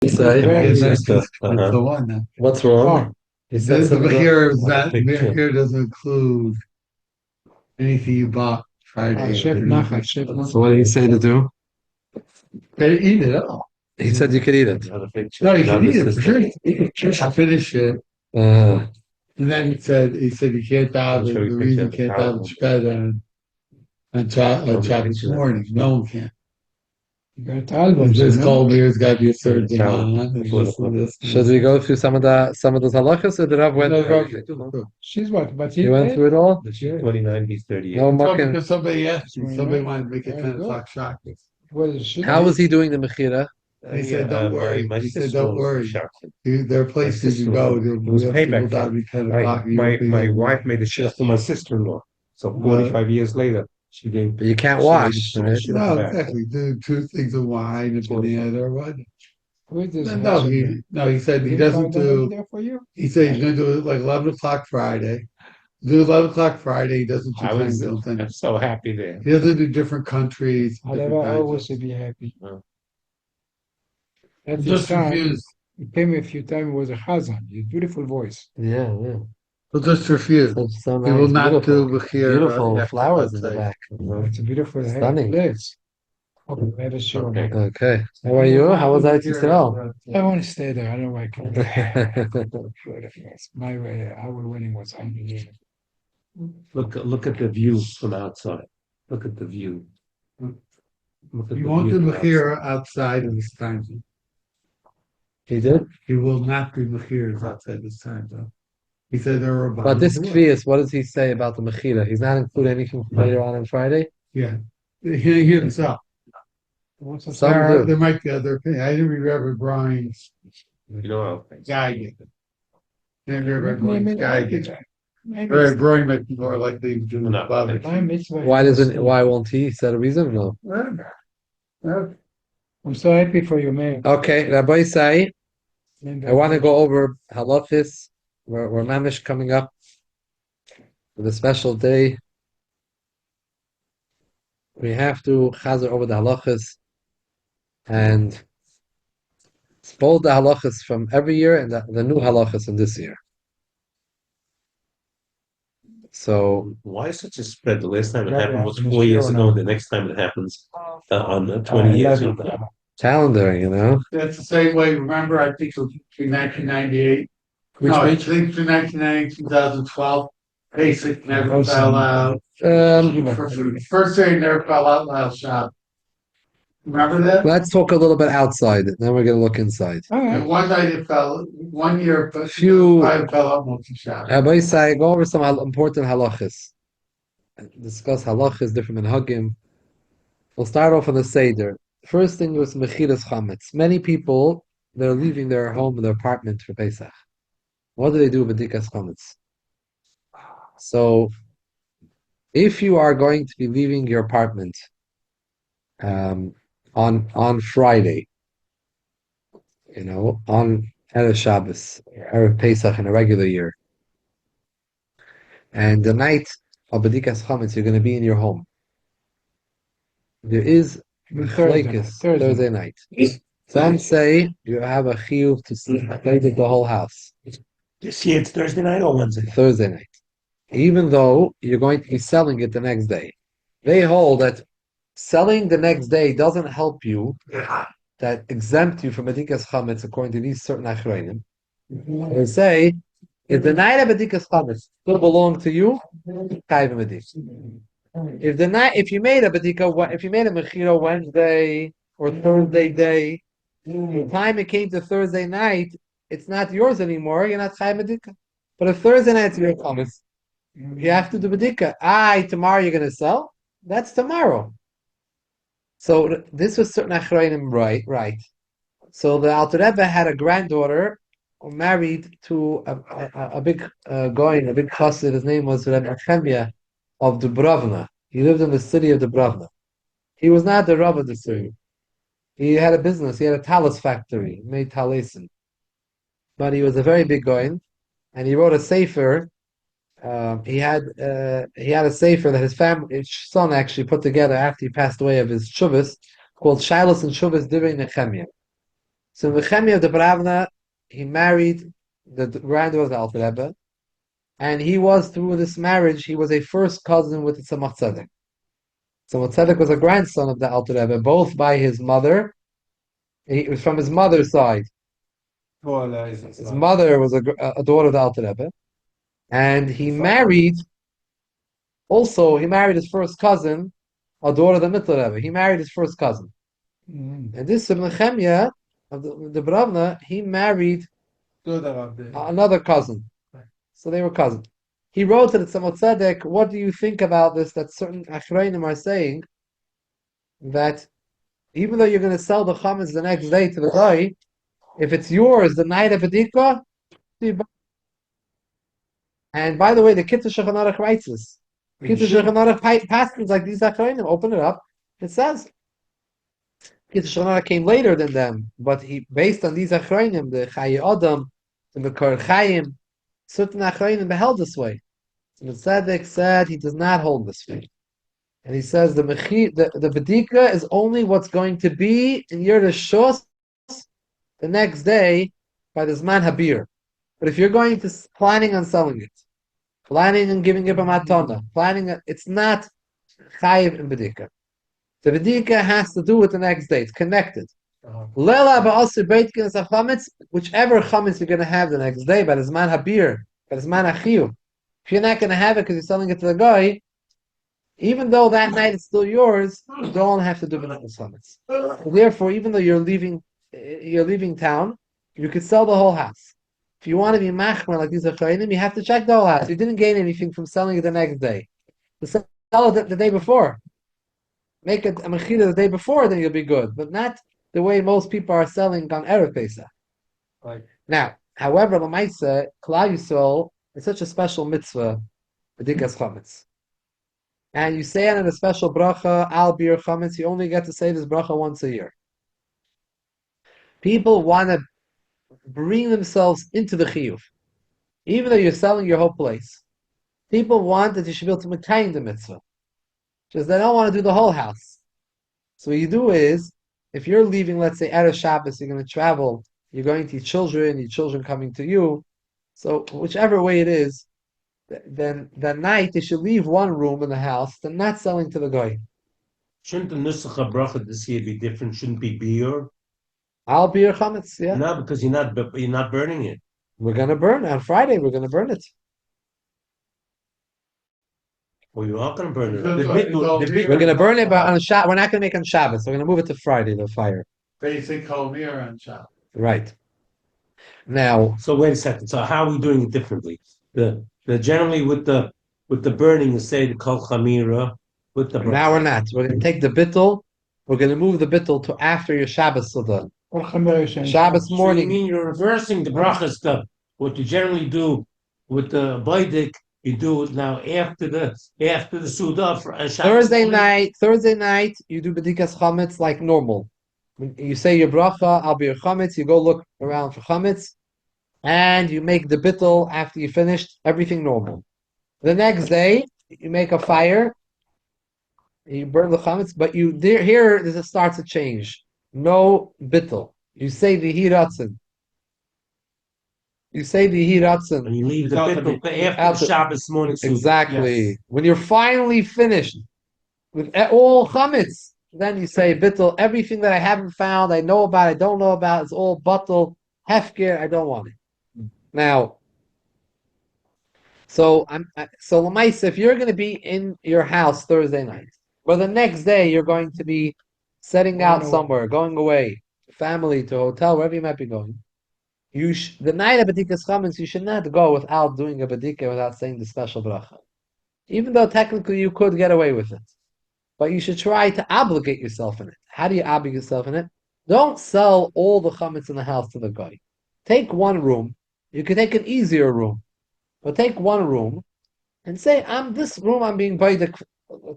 He said, Very that's nice. the one. What's wrong? He said The something Mahir is about the not picture. Mahir doesn't include anything you bought Friday. So what did he say to do? They eat it all. He said you could eat it. No, you Not can the eat it for sure. system. I finished it. Uh, And then he said you can't have I'll it. show you The a picture reason you of the can't have tower. it spread on Shabbos morning. No one can. This cold beer's got to be a certain amount. And this and this. should we go through some of those halachas or did Rav went No, through okay. it? He went through it all? 29, he's 38. No No, mucking. because somebody asked me. Somebody wanted to make a 10 o'clock shot. How was he doing the mechira? He said, "Don't worry." My He said, sister "Don't was worry. shocked. There are places you sister go. was- There it was will payback people for down at 10 Right. o'clock. and My you'll be wife made a shift to my sister-in-law. So 45 years later, she gave. But you can't She wash, made- right? No, exactly. Do 2 things of wine and banana or what? No, he said he doesn't do. He said he's going to do it like 11 o'clock Friday. Do 11 o'clock Friday. He doesn't do time zone thing. I'm so happy there. He doesn't do different countries. Different time zones. be happy. Oh. At I'm this just time, refused. he came a few times, was a chazan, his beautiful voice. Yeah, yeah. He'll just refuse. So He will nice, not beautiful, do Bechir. beautiful flowers in the back. It's a beautiful Stunning. place. Okay, we have a show. Okay. Okay. How are you? How was Eretz Yisrael? I want to stay there. I don't like it. My way, our wedding was unbelievable. Look at the view from outside. Look at the view. Look at He the won't view do from Bechir outside. outside of his time zone. He did? He will not do Mechiras outside this time zone. He said there were. But this Kvias, what does he say about the Mechira? He's not including anything later on Friday? Yeah, he himself. Some There do. might be other opinions. I didn't remember Brian's You know, guiding. I didn't remember Brian's guiding. Brian might be more likely to do No. Why won't he? Is that a reason? No. I'm so happy for you, man. Okay, Rabbi Say, I want to go over halachis. We're mamish coming up with a special day. We have to chazer over the halachas and spoil the halachas from every year and the new halachas in this year. So why is such a spread? The last time it happened was 4 years ago. The next time it happens on 20 years ago. calendar, That's the same way. Remember, I think it was between 1998. No, I think between 1998 and 2012. Basic never fell out. First day never fell out last shot. Remember that? Let's talk a little bit outside. Then we're gonna look inside. And one night it fell. 1 year, but Few- five fell out multi-shot. Rabbi Say, go over some important halachas. Discuss halachas, different minhagim. We'll start off on the Seder. First thing was mechiras chametz. Many people, they're leaving their home, their apartment for Pesach. What do they do with bedikas chametz? So, if you are going to be leaving your apartment on Friday, on Erev Shabbos, Erev Pesach in a regular year, and the night of bedikas chametz, you're going to be in your home. There is Thursday night. Some say you have a chiyuv to stay the whole house. This year it's Thursday night or Wednesday? Thursday night. Even though you're going to be selling it the next day. They hold that selling the next day doesn't help you, that exempt you from bedikas chametz according to these certain achronim. They say, if the night of bedikas chametz still belong to you, chayv medik. If you made a mechira Wednesday or Thursday day, the time it came to Thursday night, it's not yours anymore. You're not chayv medika. But if Thursday night's your chametz, you have to do medika. Tomorrow you're going to sell. That's tomorrow. So this was certain achronim right. So the Alter Rebbe had a granddaughter married to a big goyin, a big chassid. His name was Rebbe Chemia of Dubrovna. He lived in the city of Dubrovna. He was not the Rav of the city. He had a business. He had a talis factory. He made talisim. But he was a very big goyin, and he wrote a sefer. He had a sefer that his son actually put together after he passed away of his shuvas, called Shilas and Shuvas Divrei Nechemia. So Nehemiah of the Bravna, he married the granddaughter of the Alter Rebbe, and he was, through this marriage, he was a first cousin with the Tzemach Tzedek. Tzemach Tzedek was a grandson of the Alter Rebbe, both by his mother. He was from his mother's side. His mother was a daughter of the Alter Rebbe, and he married his first cousin, a daughter of the Mittler Rebbe. He married his first cousin. And this Nehemiah of the Bravna, he married another cousin. So they were cousins. He wrote to the Tzemach Tzedek, what do you think about this, that certain Achrayim are saying that even though you're going to sell the chametz the next day to the guy, if it's yours the night of Adika, and by the way, the Kitzur Shulchan Aruch writes this. Kitzur Shulchan Aruch passes like these Achrayim, open it up, it says, Kitzur Shulchan Aruch came later than them, but he, based on these Achrayim, the Chayi Adam, the Mekor Chaim, certain Achrayim beheld this way. So the Tzedek said he does not hold this way. And he says the Bedika is only what's going to be in your Rishos the next day by the Zman Habir. But if you're going to planning on selling it, planning on giving it a matana, it's not Chayiv in Bedika. The Bedika has to do with the next day. It's connected. Lela ba'asir beitkin chametz, whichever chametz you're going to have the next day by the Zman Habir, by the Zman Achiyu. If you're not going to have it because you're selling it to the guy, even though that night it's still yours, you don't have to do B'nai chametz. Therefore, even though you're leaving town, you could sell the whole house. If you want to be machmer like these Achrayim, you have to check the whole house. You didn't gain anything from selling it the next day. Sell it the day before. Make it a mechira the day before, then you'll be good. But not the way most people are selling on Erev Pesach. Right. Now, however, L'maisa, Klal Yisrael is such a special mitzvah, B'dikas chametz. And you say it in a special bracha, al bir chametz, you only get to say this bracha once a year. People want to bring themselves into the chiyuv. Even though you're selling your whole place, people want that you should be able to maintain the mitzvah. Just they don't want to do the whole house. So what you do is, if you're leaving, let's say, Erev Shabbos, you're going to travel, you're going to your children coming to you, so whichever way it is, then that night they should leave one room in the house. They're not selling to the guy. Shouldn't the nusach bracha this year be different? Shouldn't be beer? I'll be your chametz, yeah. No, because you're not burning it. We're gonna burn on Friday. We're gonna burn it. Well, you are going to burn it. We're gonna burn it, but on Shabbos. We're not gonna make it on Shabbos. We're gonna move it to Friday. The fire. Basic Homer on Shabbos. Right. Now. So wait a second. So how are we doing it differently? The generally with the burning, you say the kol chamira. With the now we're not. We're gonna take the bittul. We're gonna move the bittul to after your Shabbos Suda. Shabbos morning. So you mean you're reversing the bracha stuff? What you generally do with the baidik, you do it now after the Suda for Shabbos. Thursday night, you do bedikas chametz like normal. You say your bracha, I'll be your chametz. You go look around for chametz, and you make the bittul after you finished everything normal. The next day, you make a fire. You burn the chametz, but here starts a change. No bittul. You say the hiratzin. You say the hiratzin. And you leave the bittul after Shabbos morning. Exactly. Yes. When you're finally finished with all chametz, then you say bittul. Everything that I haven't found, I know about, I don't know about, it's all bittul, hefker. I don't want it. Now, so Lamaisa, if you're going to be in your house Thursday night, but the next day you're going to be setting out somewhere, going away, family, to a hotel, wherever you might be going. The night of B'dikas Chametz, you should not go without doing a B'dika, without saying the special bracha. Even though technically you could get away with it. But you should try to obligate yourself in it. How do you obligate yourself in it? Don't sell all the Chametz in the house to the guy. Take one room. You can take an easier room. But take one room and say, I'm being baidik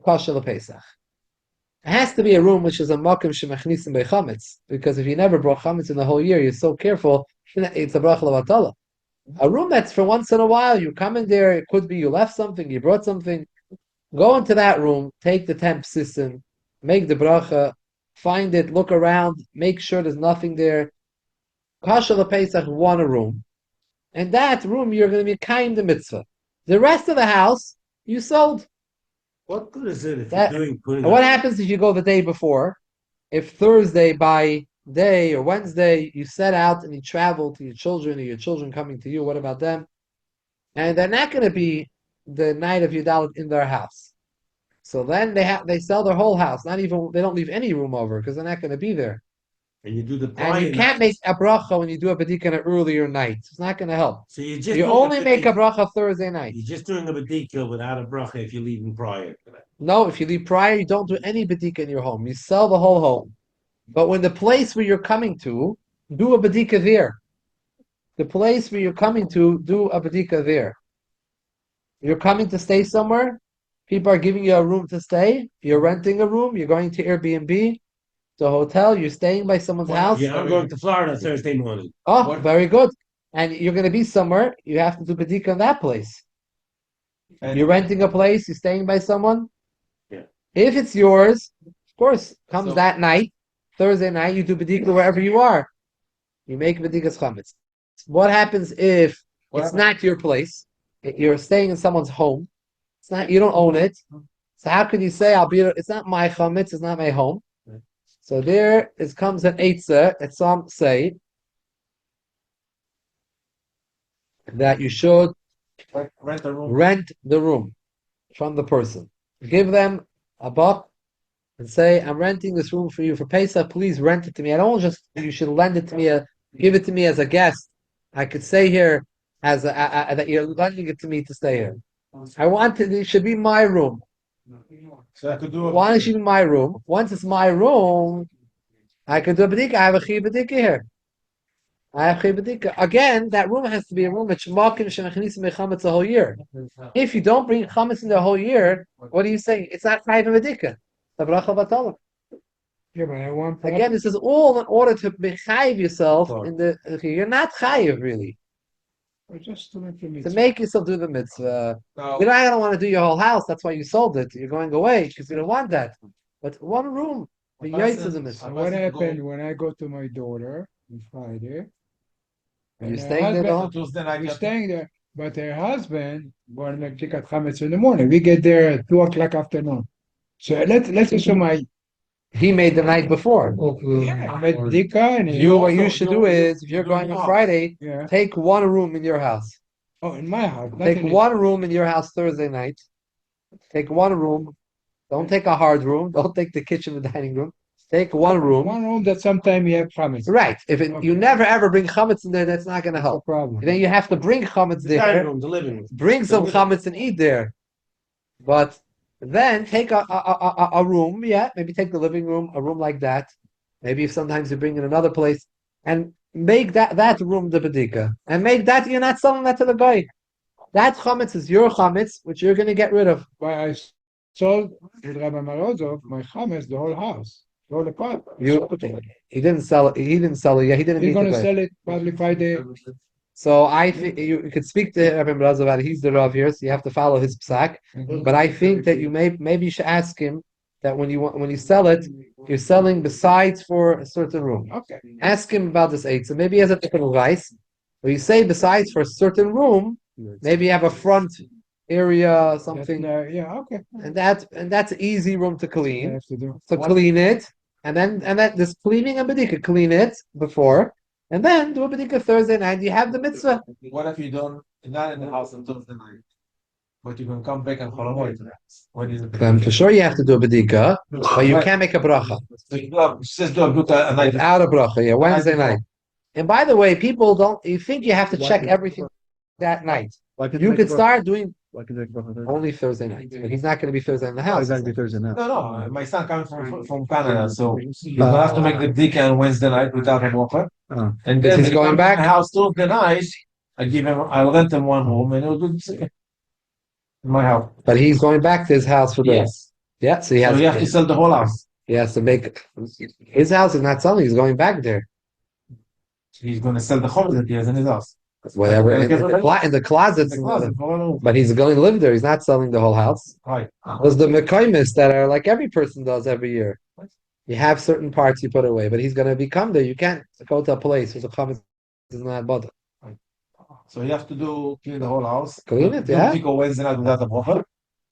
kosher Pesach. It has to be a room which is a makom shemachnisim by chametz, because if you never brought chametz in the whole year, you're so careful. It's a bracha levatala. A room that's for once in a while, you come in there. It could be you left something, you brought something. Go into that room, take the temp system, make the bracha, find it, look around, make sure there's nothing there. Kasha Pesach won a room, and that room you're going to be kind the mitzvah. The rest of the house you sold. What good is it if That- you're putting And what happens if you go the day before? If Thursday by day or Wednesday you set out and you travel to your children or your children coming to you, what about them? And they're not going to be the night of Yudalit in their house. So then they sell their whole house. They don't leave any room over because they're not going to be there. and you do the And prior you can't make a bracha when you do a bedika an earlier night. It's not going to help. So you just You only make a bracha Thursday night. You're just doing a bedika without a bracha if you're leaving prior. No, if you leave prior, you don't do any bedika in your home. You sell the whole home. But when the place where you're coming to, do a bedika there. The place where you're coming to, do a bedika there. You're coming to stay somewhere. People are giving you a room to stay. You're renting a room. You're going to Airbnb, to a hotel. You're staying by someone's house. Yeah, I'm going to Florida Thursday morning. Oh, very good. And you're going to be somewhere. You have to do bedika in that place. You're renting a place. You're staying by someone. Yeah. If it's yours, of course, comes that night, Thursday night, you do bedika wherever you are. You make bedikas chametz. What happens if it's not your place? You're staying in someone's home. It's not. You don't own it. So how can you say I'll be? It's not my chametz. It's not my home. So there comes an eitzah that some say that you should rent the room from the person. Give them a buck and say, I'm renting this room for you for Pesach. Please rent it to me. I don't just you should lend it to me, give it to me as a guest. I could stay here as that you're lending it to me to stay here. I want it should be my room. So I could do Why should it be my room? Once it's my room, I could do a bedika. I have a chi bedika here. I have chi bedika. Again, that room has to be a room that shemakim shemachnisim mechametz the whole year. If you don't bring chametz in the whole year, what are you saying? It's not chayiv bedika. The bracha batalah. Yeah, but I want Again, this is all in order to chayiv yourself in the. You're not chayiv really just to make the to mitzvah. make yourself do the mitzvah. You know, I don't want to do your whole house. That's why you sold it. You're going away because you don't want that. But one room, the yaitz is a mitzvah. And what happened when I go to my daughter on Friday? You're and her staying there the whole. We're staying there, but her husband want to make tikat chametz in the morning. We get there at 2 o'clock afternoon. So let's assume He made the night before. I made dika and What you should do is, if you're going on Friday, yeah. take one room in your house. Oh, in my house. not Take in one room in your house Thursday night. Take one room. Don't take a hard room. Don't take the kitchen, the dining room. Take one room. One room that sometime you have chametz. Right. If you never ever bring chametz in there, that's not going to No help. problem. Then you have to bring chametz The dining there. room, the living room. Bring some chametz and eat there. But then take a room, yeah, maybe take the living room, a room like that. Maybe if sometimes you bring in another place and make that room the bedika. And make that, you're not selling that to the guy. That chametz is your chametz, which you're going to get rid of. But I sold with Rabbi Morozov my chametz, the whole house, the whole apartment. He didn't sell it. He didn't sell it. Yeah, he didn't He's need going to to pay. sell it probably Friday. So I think you could speak to Rabbi Mraz about it. He's the Rav here, so you have to follow his psak. Mhm. But I think that maybe you should ask him that when you sell it, you're selling besides for a certain room. Okay. Ask him about this eight. So maybe he has a different advice. Where you say besides for a certain room, maybe you have a front area, something, Yeah, okay. and that's an easy room to I clean. have to do. So clean it, and then this cleaning and bedika, clean it before, and then do a bedika Thursday night. You have the mitzvah. What if you don't, not in the house on Thursday night, but you can come back and Cholamoid? When is it? For sure, you have to do a bedika, but you can't make a bracha So you just do a night. without a bracha. Yeah, Wednesday night. And by the way, people don't. You think you have to check everything that night. You could start doing only Thursday night, but he's not going to be Thursday in the house. No, my son coming from Canada, so he's gonna have to make the dika on Wednesday night without a walker. And then He's he going comes back? to my house Thursday night. I'll rent him one room and he'll do the same. In my house. But he's going back to his house for the Yes. yeah. So he So you have to has sell the whole house. to make his house is not selling. He's going back there. He's gonna sell the home that he has in his house. Whatever in the closets. The closet, for one room. But he's going to live there. He's not selling the whole house. Right. There's the mekoimis that are like every person does every year. You have certain parts you put away, but he's going to become there. You can't go to a place with a chametz is not bother. So you have to clean the whole house. Clean it, Do yeah. Bdika Wednesday night without a bracha.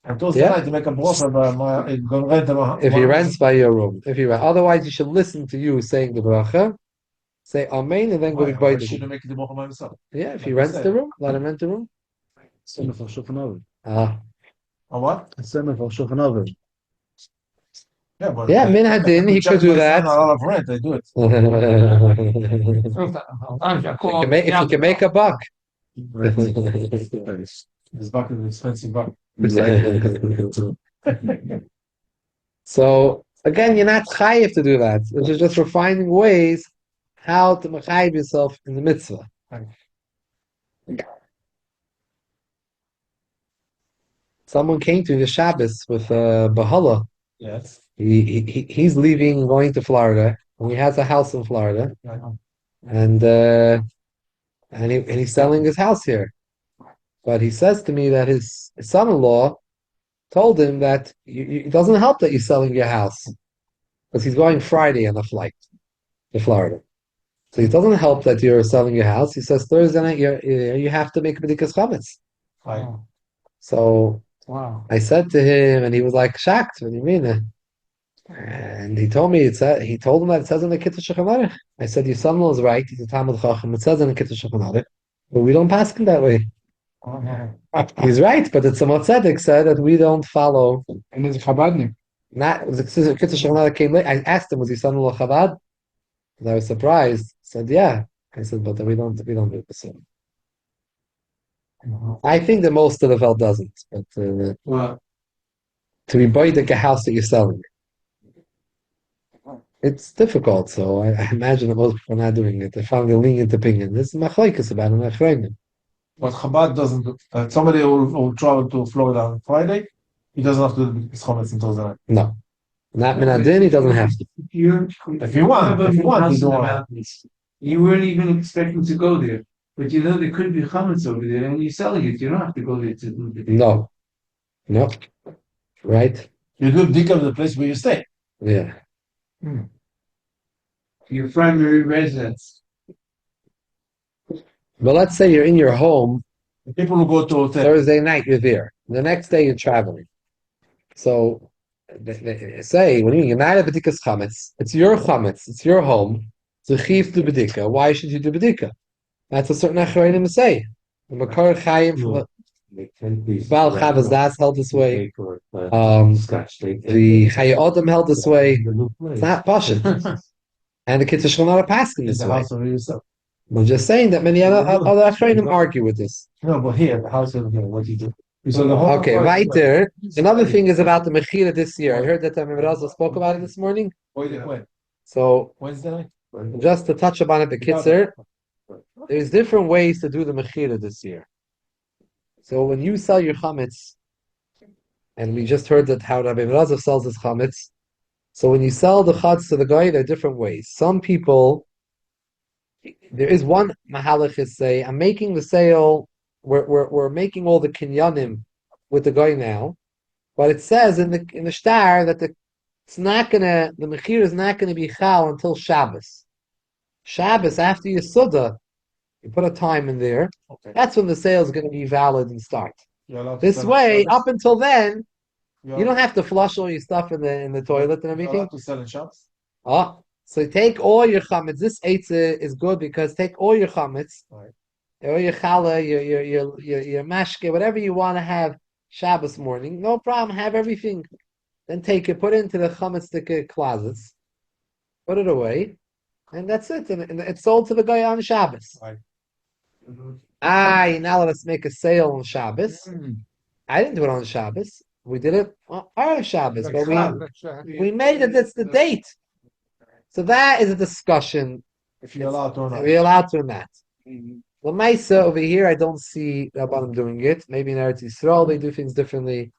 And Thursday Yeah. night to make a bracha, but it's going to rent If he rents by your room. If he rents. Otherwise, you should listen to you saying the bracha, say Amen, and then go to Why Beit. shouldn't make the bracha by himself? Yeah, if Like he you rents said. the room, let him rent the room. Ah. Or what? Yeah, but Yeah, min hadin, he could do that. A lot of rent, I do it. If you can make a buck. This buck is an expensive buck. So again, you're not chayiv to do that. This is just refining ways how to mechayiv yourself in the mitzvah. Someone came to the Shabbos with a Bahala. Yes. He's leaving, going to Florida, and he has a house in Florida, and he's selling his house here. But he says to me that his son-in-law told him that it doesn't help that you're selling your house because he's going Friday on a flight to Florida. So it doesn't help that you're selling your house. He says Thursday night you have to make b'dikas chametz. Wow. So Wow. I said to him, and he was like shocked. What do you mean? And he told me he told him that it says in the Kitzur Shulchan Aruch. I said your son-in-law is right. He's a Talmud Chacham. It says in the Kitzur Shulchan Aruch, but we don't pass him that way. He's right, but the Tzemach Tzedek said that we don't follow. And it's Chabadnik. Not the Kitzur Shulchan Aruch came late. I asked him, was his son-in-law Chabad? And I was surprised. He said, yeah. I said, but we don't do it the same. I think that most of the Welt doesn't. But to be buying a house that you're selling, it's difficult. So I imagine that most people are not doing it. They found a lenient opinion. This is machlokes about it. But Chabad doesn't do. Somebody who will travel to Florida on Friday, he doesn't have to do his chametz until the night. No. Not minadin, he doesn't have to. If you want, you don't. You weren't even expecting to go there. But you know there could be chametz over there and you're selling it. You don't have to go there to do the No. No. Right? You do bdika of the place where you stay. Yeah. your primary residence. But let's say you're in your home. The people who go to hotel. Thursday night, you're there. The next day, you're traveling. So, they say, when you're not at B'dika's chametz, it's your chametz, it's your home. It's a chiv to B'dika. Why should you do B'dika? That's a certain Acharayim say. The Makar Chaim from Baal Chavaz Das held this way. The Chayei Adam held this way. It's not Pasha. And the Kitzur Shulchan Aruch Paskin this way. I'm just saying that many other Acharayim argue with this. No, but here, the house of what do you do? Okay, right there. Another thing is about the Mechira this year. I heard that Raza spoke about it this morning. When? So, Wednesday night? just to touch upon it, the Kitzur, there's different ways to do the Mechira this year. So when you sell your chametz, and we just heard that how Rabbi Raza sells his chametz, so when you sell the chatz to the guy, there are different ways. Some people, there is one mahalach is say, I'm making the sale, we're making all the kinyanim with the guy now, but it says in the shtar that the mechir is not gonna be chal until Shabbos. Shabbos after your suda, you put a time in there. Okay. That's when the sale is going to be valid and start. This way, up until then, you don't have to flush all your stuff in the toilet and everything. You're allowed to sell in shops? So take all your chametz. This eitzah is good because take all your chametz, right, or your challah, your mashke, whatever you want to have Shabbos morning. No problem. Have everything. Then take it, put it into the chametz closets, put it away, and that's it. And it's sold to the guy on Shabbos. Right. Now let us make a sale on Shabbos. I didn't do it on Shabbos. We did it on Shabbos, but we made it. That's the date. So that is a discussion. If you're allowed to or not. We're allowed to or not. The Maisa over here, I don't see Rabbanim doing it. Maybe in Eretz Yisrael they do things differently.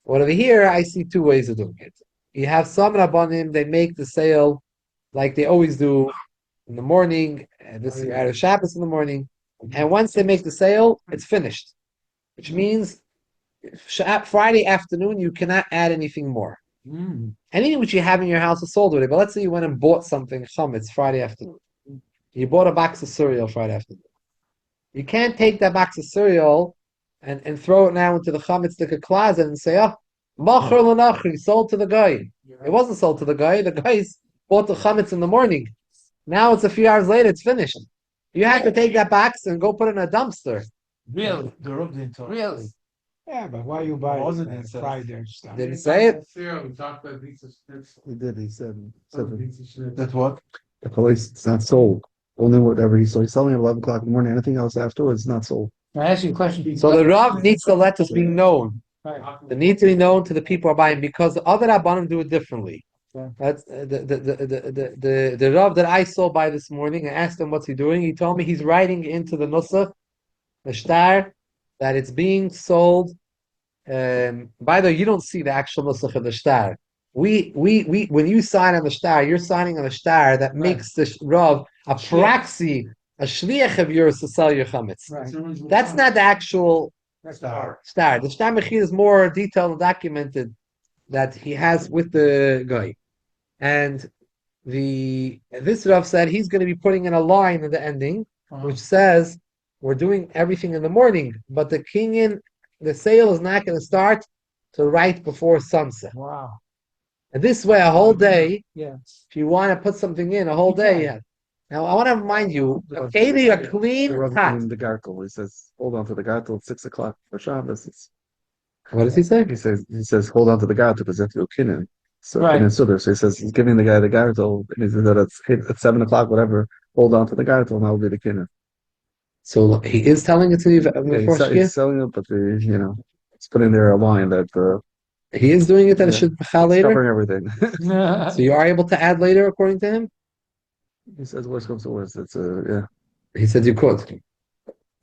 But over here, I see two ways of doing it. You have some Rabbanim, they make the sale like they always do in the morning, this year out of Shabbos in the morning, and once they make the sale, it's finished. Which means Friday afternoon, you cannot add anything more. Anything which you have in your house is sold already. But let's say you went and bought something, chametz, Friday afternoon. You bought a box of cereal Friday afternoon. You can't take that box of cereal and throw it now into the chametz closet and say, oh, machar l'nachri, sold to the guy. It wasn't sold to the guy. The guys bought the chametz in the morning. Now it's a few hours later, it's finished. You have to take that box and go put it in a dumpster. Really? The Rav didn't tell us. Really? Yeah, but why you buy Was it it inside? Friday and stuff? Didn't say it. We talked about pizza schnitzel. He did. He said Pizza schnitzel. That's what? the police. It's not sold. Only whatever he's selling at 11 o'clock in the morning. Anything else afterwards, not sold. Can I ask you a question? So the Rav needs to let this be known. Right. It needs to be known to the people who are buying because the other Rabbanim do it differently. Okay. That's the Rav that I saw by this morning. I asked him what's he doing. He told me he's writing into the Nusach, the Shtar, that it's being sold. By the way, you don't see the actual Nusach of the Shtar. We when you sign on the Shtar, you're signing on a Shtar that makes the Rav a proxy, a shliach of yours to sell your chametz. Right. That's not the actual That's the art. Shtar. The Shtar Mechir is more detailed and documented that he has with the guy. And this Rav said he's going to be putting in a line in the ending, which says we're doing everything in the morning, but the sale is not going to start till right before sunset. Wow. And this way, a whole day, Yeah. if you want to put something in, a whole day, yeah. Now, I want to remind you, Katie, a clean The Rav pot. in the gartel. He says, "Hold on to the gartel at 6 o'clock for Shabbos." What does he say? He says, "Hold on to the gartel because that's Yokinim." So Right. Kinyan Sudar. So he says he's giving the guy the gartel, and he says that at 7 o'clock, whatever. Hold on to the gartel, and that will be the kinyan. So he is telling it to you Yeah, before he's Shkia? selling it, but he's putting there a line that He is doing it that it Yeah. should bechal later? covering everything. So you are able to add later, according to him? He says, "Worst comes to worst." It's He said you could.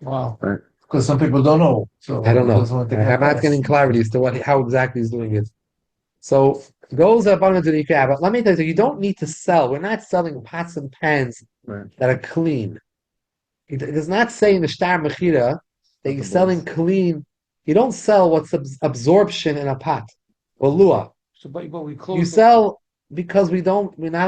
Wow. Because some people don't know. So I don't know. that's what they I'm not can getting clarity as to how exactly he's doing it. So those are abundant to the Ikea. But let me tell you, you don't need to sell. We're not selling pots and pans Right. that are clean. It does not say in the Shtar Mechira that you're selling clean. You don't sell what's absorption in a pot or lua. So, but we close. You sell because we're not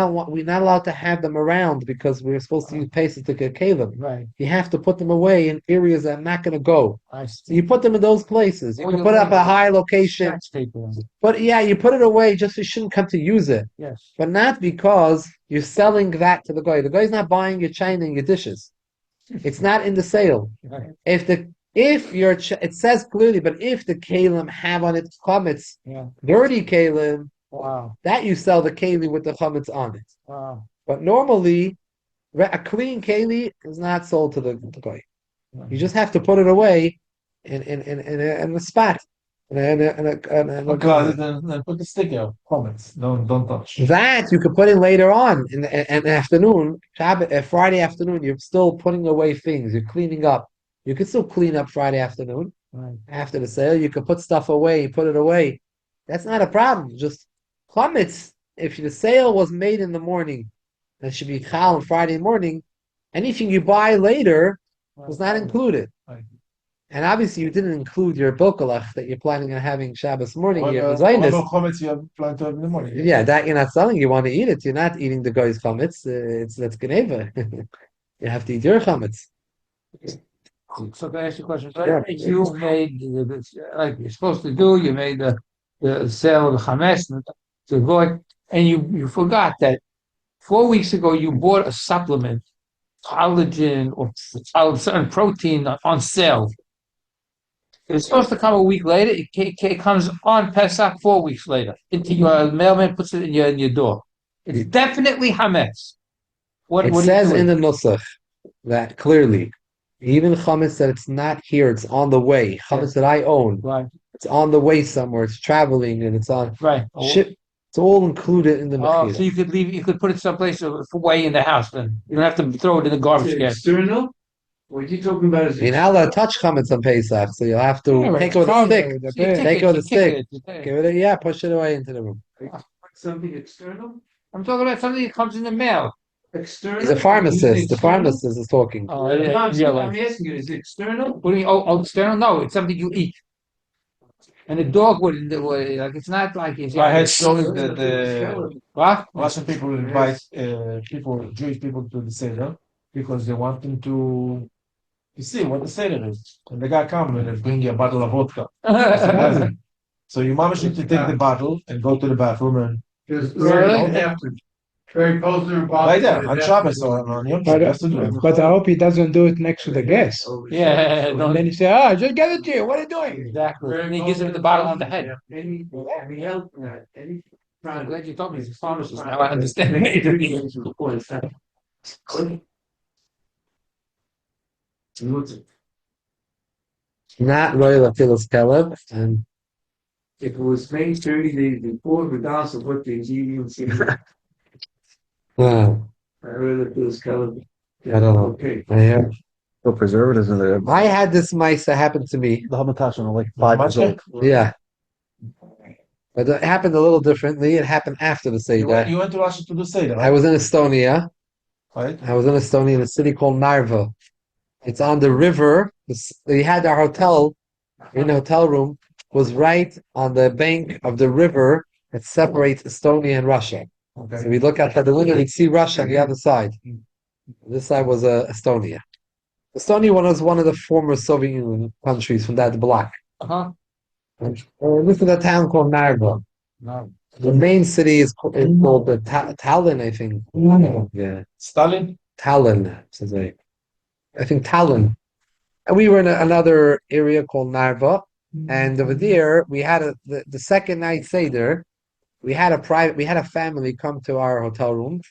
allowed to have them around because we're supposed to use paces to get them. Right. You have to put them away in areas that are not going to go. I So see. you put them in those places. You Or can you put it up leave a high location, Scratch paper on it. but yeah, you put it away just so you shouldn't come to use it. Yes. But not because you're selling that to the guy. The guy's not buying your china and your dishes. It's not in the sale. Right. It says clearly, but if the kalim have on its chametz, Yeah. dirty kalim, Wow. that you sell the keli with the chametz on it. Wow. But normally, a clean keli is not sold to the guy. You just have to put it away in a spot. Look, then put the sticker comments. Don't touch. That you could put in later on in the afternoon, Friday afternoon. You're still putting away things. You're cleaning up. You could still clean up Friday afternoon Right. after the sale. You could put stuff away, put it away. That's not a problem. Just chametz. If the sale was made in the morning, that should be chal on Friday morning. Anything you buy later was not included. Right. And obviously, you didn't include your bilkolach that you're planning on having Shabbos morning. Your Whatever zaynis. comments you have planned to have in the morning. Yeah, that you're not selling. You want to eat it. You're not eating the guy's chametz. That's geneva. You have to eat your chametz. So can I ask you a question? So Yeah. you made like you're supposed to do. You made the sale of the chametz to go, and you forgot that 4 weeks ago you bought a supplement, collagen or certain protein on sale. It's supposed to come a week later. It comes on Pesach 4 weeks later. Into your mailman puts it in your door. It's definitely chametz. It What says are you in doing? the nusach that clearly, even chametz that it's not here, it's on the way. Chametz that I own, Right, it's on the way somewhere. It's traveling and it's on right. ship. It's all included in the Oh, so mechira. you could leave. You could put it someplace away in the house. Then you don't have to throw it in the garbage can. External? What you talking about is You're not allowed to touch chametz on Pesach, so you'll have to Yeah, but take it with a Cover stick. with a You bit. kick Take it with a you kick stick. it, you take it. Give it, push it away into the room. something external? I'm talking about something that comes in the mail. External? He's a pharmacist. The External? pharmacist is talking. Oh, No, I'm yeah, asking you, is it external? What do you mean? Oh, external? No, it's something you eat. And a dog wouldn't like. It's not like it's. I had stories that the What? Russian people invite Jewish people to the Seder. because they want them to see what the seder is. And the guy comes and they bring you a bottle of vodka. So your mama should take the bottle and go to the bathroom and Just Really? after. Trey Posner and Bob. right there on Shabbos or on Yom Tov. That's to do it. But I hope he doesn't do it next to the guest. Yeah, And then you say, "Oh, I just gave it to you. What are you doing?" exactly. And he gives him the bottle on the head. Any help, any. I'm glad you told me he's a pharmacist. Now I understand. Not Royal Afilas Caleb, and If it was May 30 days before, regardless of what they give you, I really feel it's kind of. I don't know. Okay. No preservatives in there. I had this mice that happened to me. The Hamatash are like 5 years old. Yeah. But it happened a little differently. It happened after the Seder. You went to Russia to do seder, I was in Estonia. right? I was in Estonia in a city called Narva. It's on the river. We had our hotel, in the hotel room, was right on the bank of the river that separates Estonia and Russia. Okay. So we look out the window, we'd see Russia on the other side. This side was Estonia. Estonia was one of the former Soviet Union countries from that bloc. Uh-huh. This is a town called Narva. No. The main city is called the Tallinn, I think. Yeah, Stalin? Tallinn. I think Tallinn. And we were in another area called Narva, and over there we had the second night Seder. We had a family come to our hotel room.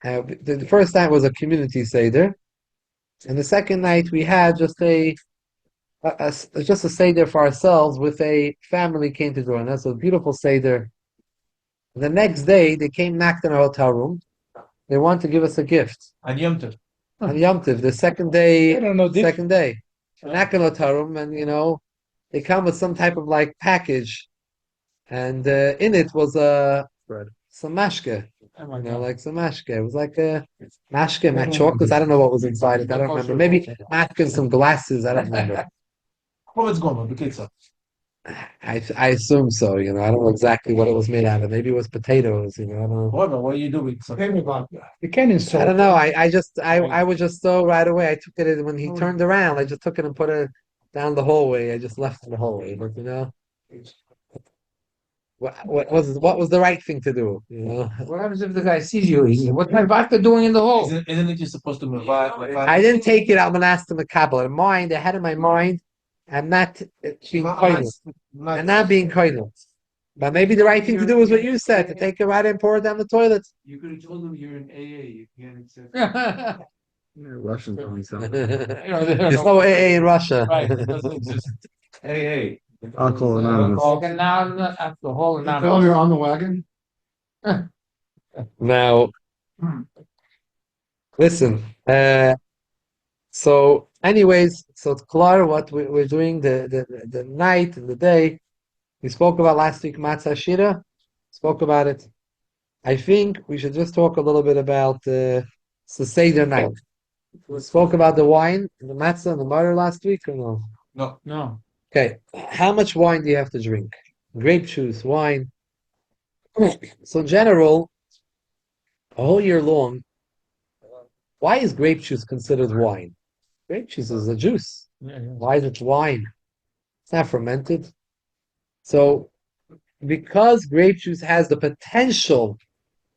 The first night was a community Seder, and the second night we had just a Seder for ourselves with a family came to join us. A beautiful Seder. The next day they came knocked in our hotel room. They wanted to give us a gift. And Yom Tov. On Yom Tov, the second day, I don't know. second day. Knock in the hotel room, and they come with some type of like package, and in it was some mashke. Oh my God. Like some mashke. It was like a mashke, chocolates. I don't know what was inside it. I don't remember. Maybe mashke and some glasses. I don't remember. How it's going on? The kids. I assume so. I don't know exactly what it was made out of. Maybe it was potatoes. I don't know. What are you doing? You can't insult. I don't know. I was just so right away. I took it when he turned around. I just took it and put it down the hallway. I just left it in the hallway. But what was the right thing to do? What happens if the guy sees you? He says, "What's my vodka doing in the hole?" Isn't it just supposed to revive? I didn't take it. I'm gonna ask the makabel. In mind, I had in my mind. I'm not being koinel. I'm not being koinel. But maybe the right thing to do is what you said, to take it right and pour it down the toilet. You could have told them you're in AA. You can't accept. Yeah, Russians only sound There's no AA in Russia. right. It doesn't exist. AA. Alcohol Anonymous. Okay, now alcohol and Tell you're on the wagon. Now, listen. So, anyways, so it's clear what we're doing the night and the day. We spoke about last week Matzah Shira. Spoke about it. I think we should just talk a little bit about the Seder night. We spoke about the wine, the matzah, and the butter last week, or no? No. Okay. How much wine do you have to drink? Grape juice, wine. So in general, a whole year long, why is grape juice considered wine? Grape juice is a juice. Why is it wine? It's not fermented. So, because grape juice has the potential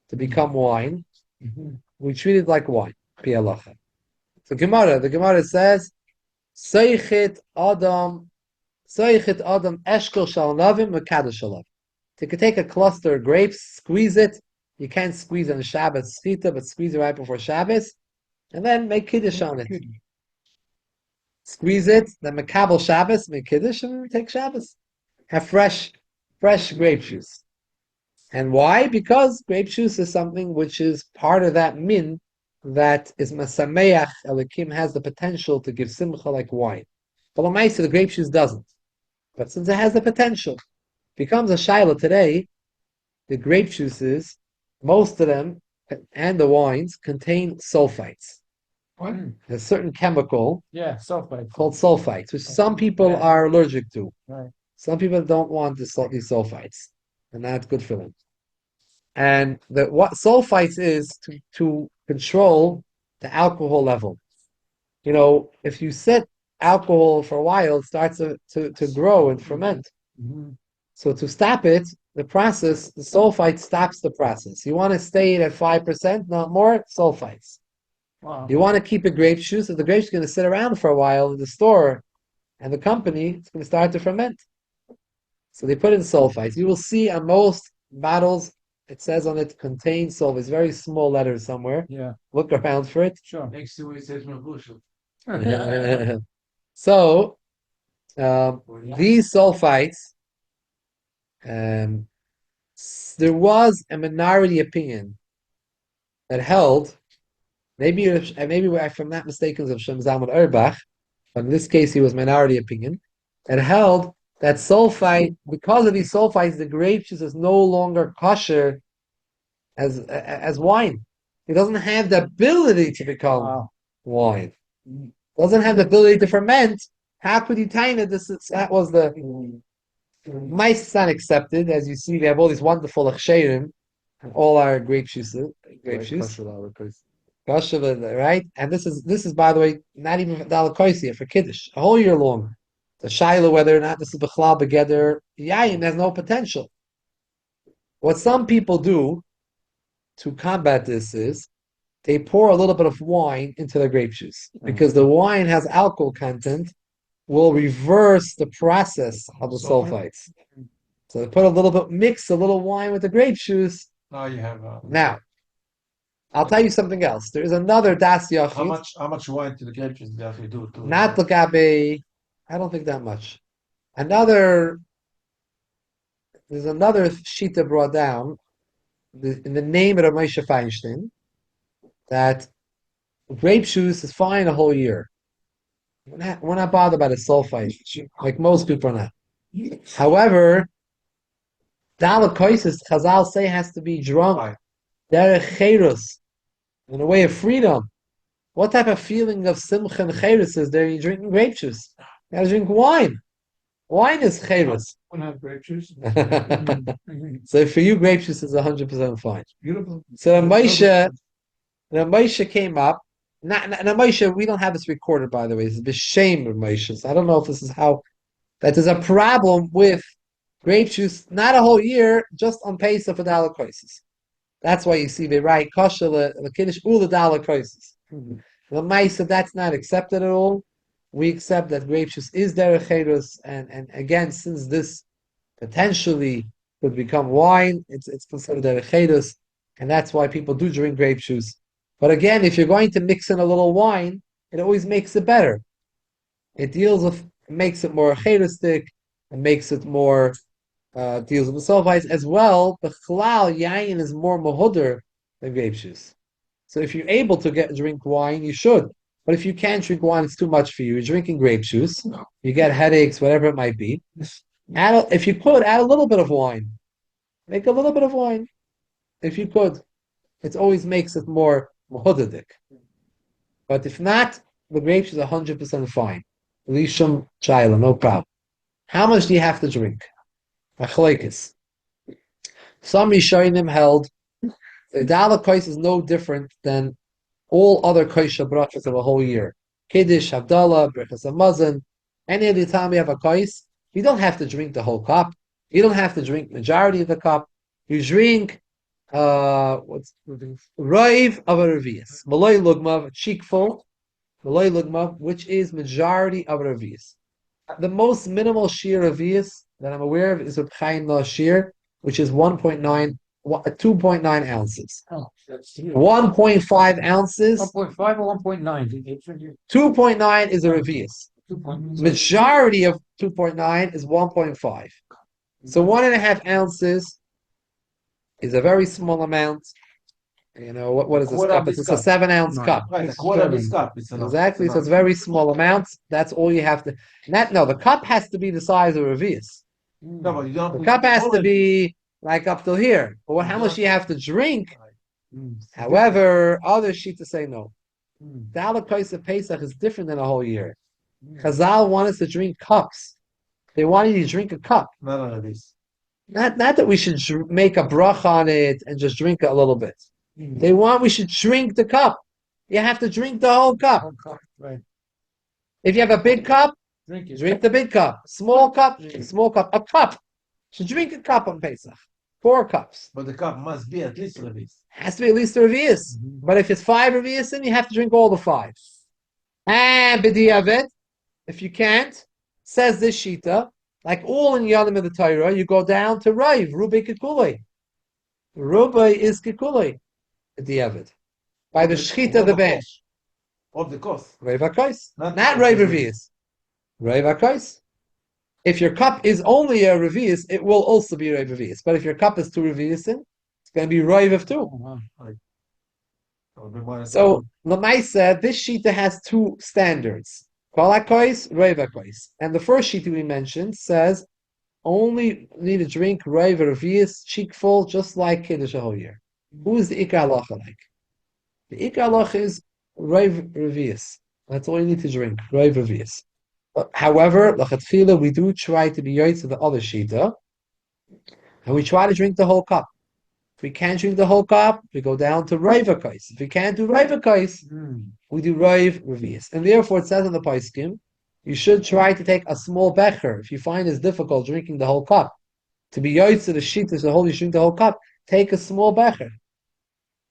to become wine, we treat it like wine. Pi halacha. So the Gemara says, "Seichit Adam eshkel shal navim mekadosh shalav." You could take a cluster of grapes, squeeze it. You can't squeeze on Shabbos schita, but squeeze it right before Shabbos, and then make kiddush on it. Squeeze it, then mekabel Shabbos, make kiddush, and take Shabbos. Have fresh grape juice. And why? Because grape juice is something which is part of that min that is masameach. Elikim has the potential to give simcha like wine. But Lamaisa, the grape juice doesn't. But since it has the potential, becomes a shaila today. The grape juices, most of them, and the wines contain sulfites. What? There's a certain chemical Sulfite. called sulfites, which some people are allergic to. Right. Some people don't want these sulfites, and that's good for them. And what sulfites is to control the alcohol level. If you set alcohol for a while, it starts to grow and ferment. So to stop it, the sulfite stops the process. You want to stay it at 5%, not more, sulfites. Wow. You want to keep a grape juice, if the grape juice is going to sit around for a while in the store and the company, it's going to start to ferment. So they put in sulfites. You will see on most bottles, it says on it, contains sulfites, very small letters somewhere. Yeah. Look around for it. Sure. Next to it says Mabushel. So, these sulfites, there was a minority opinion that held, maybe if I'm not mistaken, of Shem Zalman Auerbach, but in this case he was minority opinion, that held that sulfite, because of these sulfites, the grape juice is no longer kosher as wine. It doesn't have the ability to become wine. Doesn't have the ability to ferment. How could you time it? That was the mice accepted. As you see, we have all these wonderful achsherim and all our grape juice. Kosher, right? And this is by the way not even for dalakoisia, for kiddush, a whole year long. The shaila whether or not this is bechlal begeder yayin has no potential. What some people do to combat this is they pour a little bit of wine into the grape juice because the wine has alcohol content, will reverse the process of the sulfites. So they put mix a little wine with the grape juice. Now you have. Now, I'll tell you something else. There is another das yachid. How much wine to the grape juice do you have to do? Not the gabe. I don't think that much. There's another shita brought down in the name of Moshe Feinstein that grape juice is fine a whole year. We're not bothered by the sulfite, like most people are not. However, dalakoisis, Chazal say, has to be drunk. Derech cherus, in a way of freedom. What type of feeling of simcha and cherus is there? You're drinking grape juice. You gotta drink wine. Wine is cherus. Want to have grape juice? So for you, grape juice is 100% fine. Beautiful. So Moshe came up. Now Moshe, we don't have this recorded, by the way. This is b'shem of Moshe. So I don't know if this is how that there's a problem with grape juice, not a whole year, just on Pesach for dalakoisis. That's why you see they write kosher the kiddush ula dalakoisis. The Moshe, that's not accepted at all. We accept that grape juice is derech cherus, and again, since this potentially could become wine, it's considered derech cherus, and that's why people do drink grape juice. But again, if you're going to mix in a little wine, it always makes it better. It makes it more cherustic, and makes it more deals with the sulfites as well. The chalal yayin is more mahudr than grape juice. So if you're able to drink wine, you should. But if you can't drink wine, it's too much for you. You're drinking grape juice, you get headaches, whatever it might be. If you could, add a little bit of wine. Make a little bit of wine. If you could. It always makes it more muhudadik. But if not, the grape juice is 100% fine. Lishum chayla, no problem. How much do you have to drink? Machlekes. Some Rishonim held the dalakos is no different than all other kosher brachas of a whole year. Kiddush, Havdalah, Brachas Hamazon. Any other time you have a kos, you don't have to drink the whole cup. You don't have to drink majority of the cup. You drink what's Raiv of a Revius. Malay Lugmav, cheekful, Malay Lugmav, which is majority of a Revius. The most minimal shear Revius that I'm aware of is a Chaim shear, which is 2.9 ounces. 1.5 ounces. 1.5 or 1.9? 2.9 is a Revius. Majority of 2.9 is 1.5. So 1.5 ounces is a very small amount. What is this cup? It's a 7-ounce cup. Right, a quarter of this cup. Exactly. So it's very small amounts. That's all you have to. The cup has to be the size of a Revius. No, but you don't. The cup has to be like up till here. But how much do you have to drink? However, other sheets say no. The halachos of Pesach is different than a whole year. Chazal want us to drink cups. They want you to drink a cup. None of this. Not that we should make a bracha on it and just drink it a little bit. They want we should drink the cup. you have to drink the whole cup. Right. If you have a big cup, Drink it. drink the big cup. Small cup, small cup. A cup. So drink a cup on Pesach. 4 cups. But the cup must be at least released. Has to be at least a revius. But if it's 5 revius, then you have to drink all the 5. And b'diavad, if you can't, says this shita, like all in Yadim of the Torah, you go down to Raiv, Rubai Kikulei. Rubai is Kikulei, b'diavad. By the shchita of the bench. Of the cost. Raiv HaKos. Not Not Raiv Revius. Raiv HaKos. If your cup is only a Revius, it will also be Raiv Revius. But if your cup is 2 Revius in, it's going to be Raiv of 2. So Lamaisa, this shita has 2 standards: Kol HaKos, Raiv HaKos. And the first shita we mentioned says only need to drink Raiv Revius, cheekful, just like Kiddush a whole year. Who is the Ikar Halacha like? The Ikar Halacha is Raiv Revius. That's all you need to drink, Raiv Revius. However, Lachatfila, we do try to be yoitz to the other shita, and we try to drink the whole cup. If we can't drink the whole cup, we go down to Raiv HaKos. If we can't do Raiv HaKos, we do Raiv Revius. And therefore, it says in the Paiskim, you should try to take a small becher. If you find it's difficult drinking the whole cup, to be yoitz to the shita, the whole you drink the whole cup, take a small becher.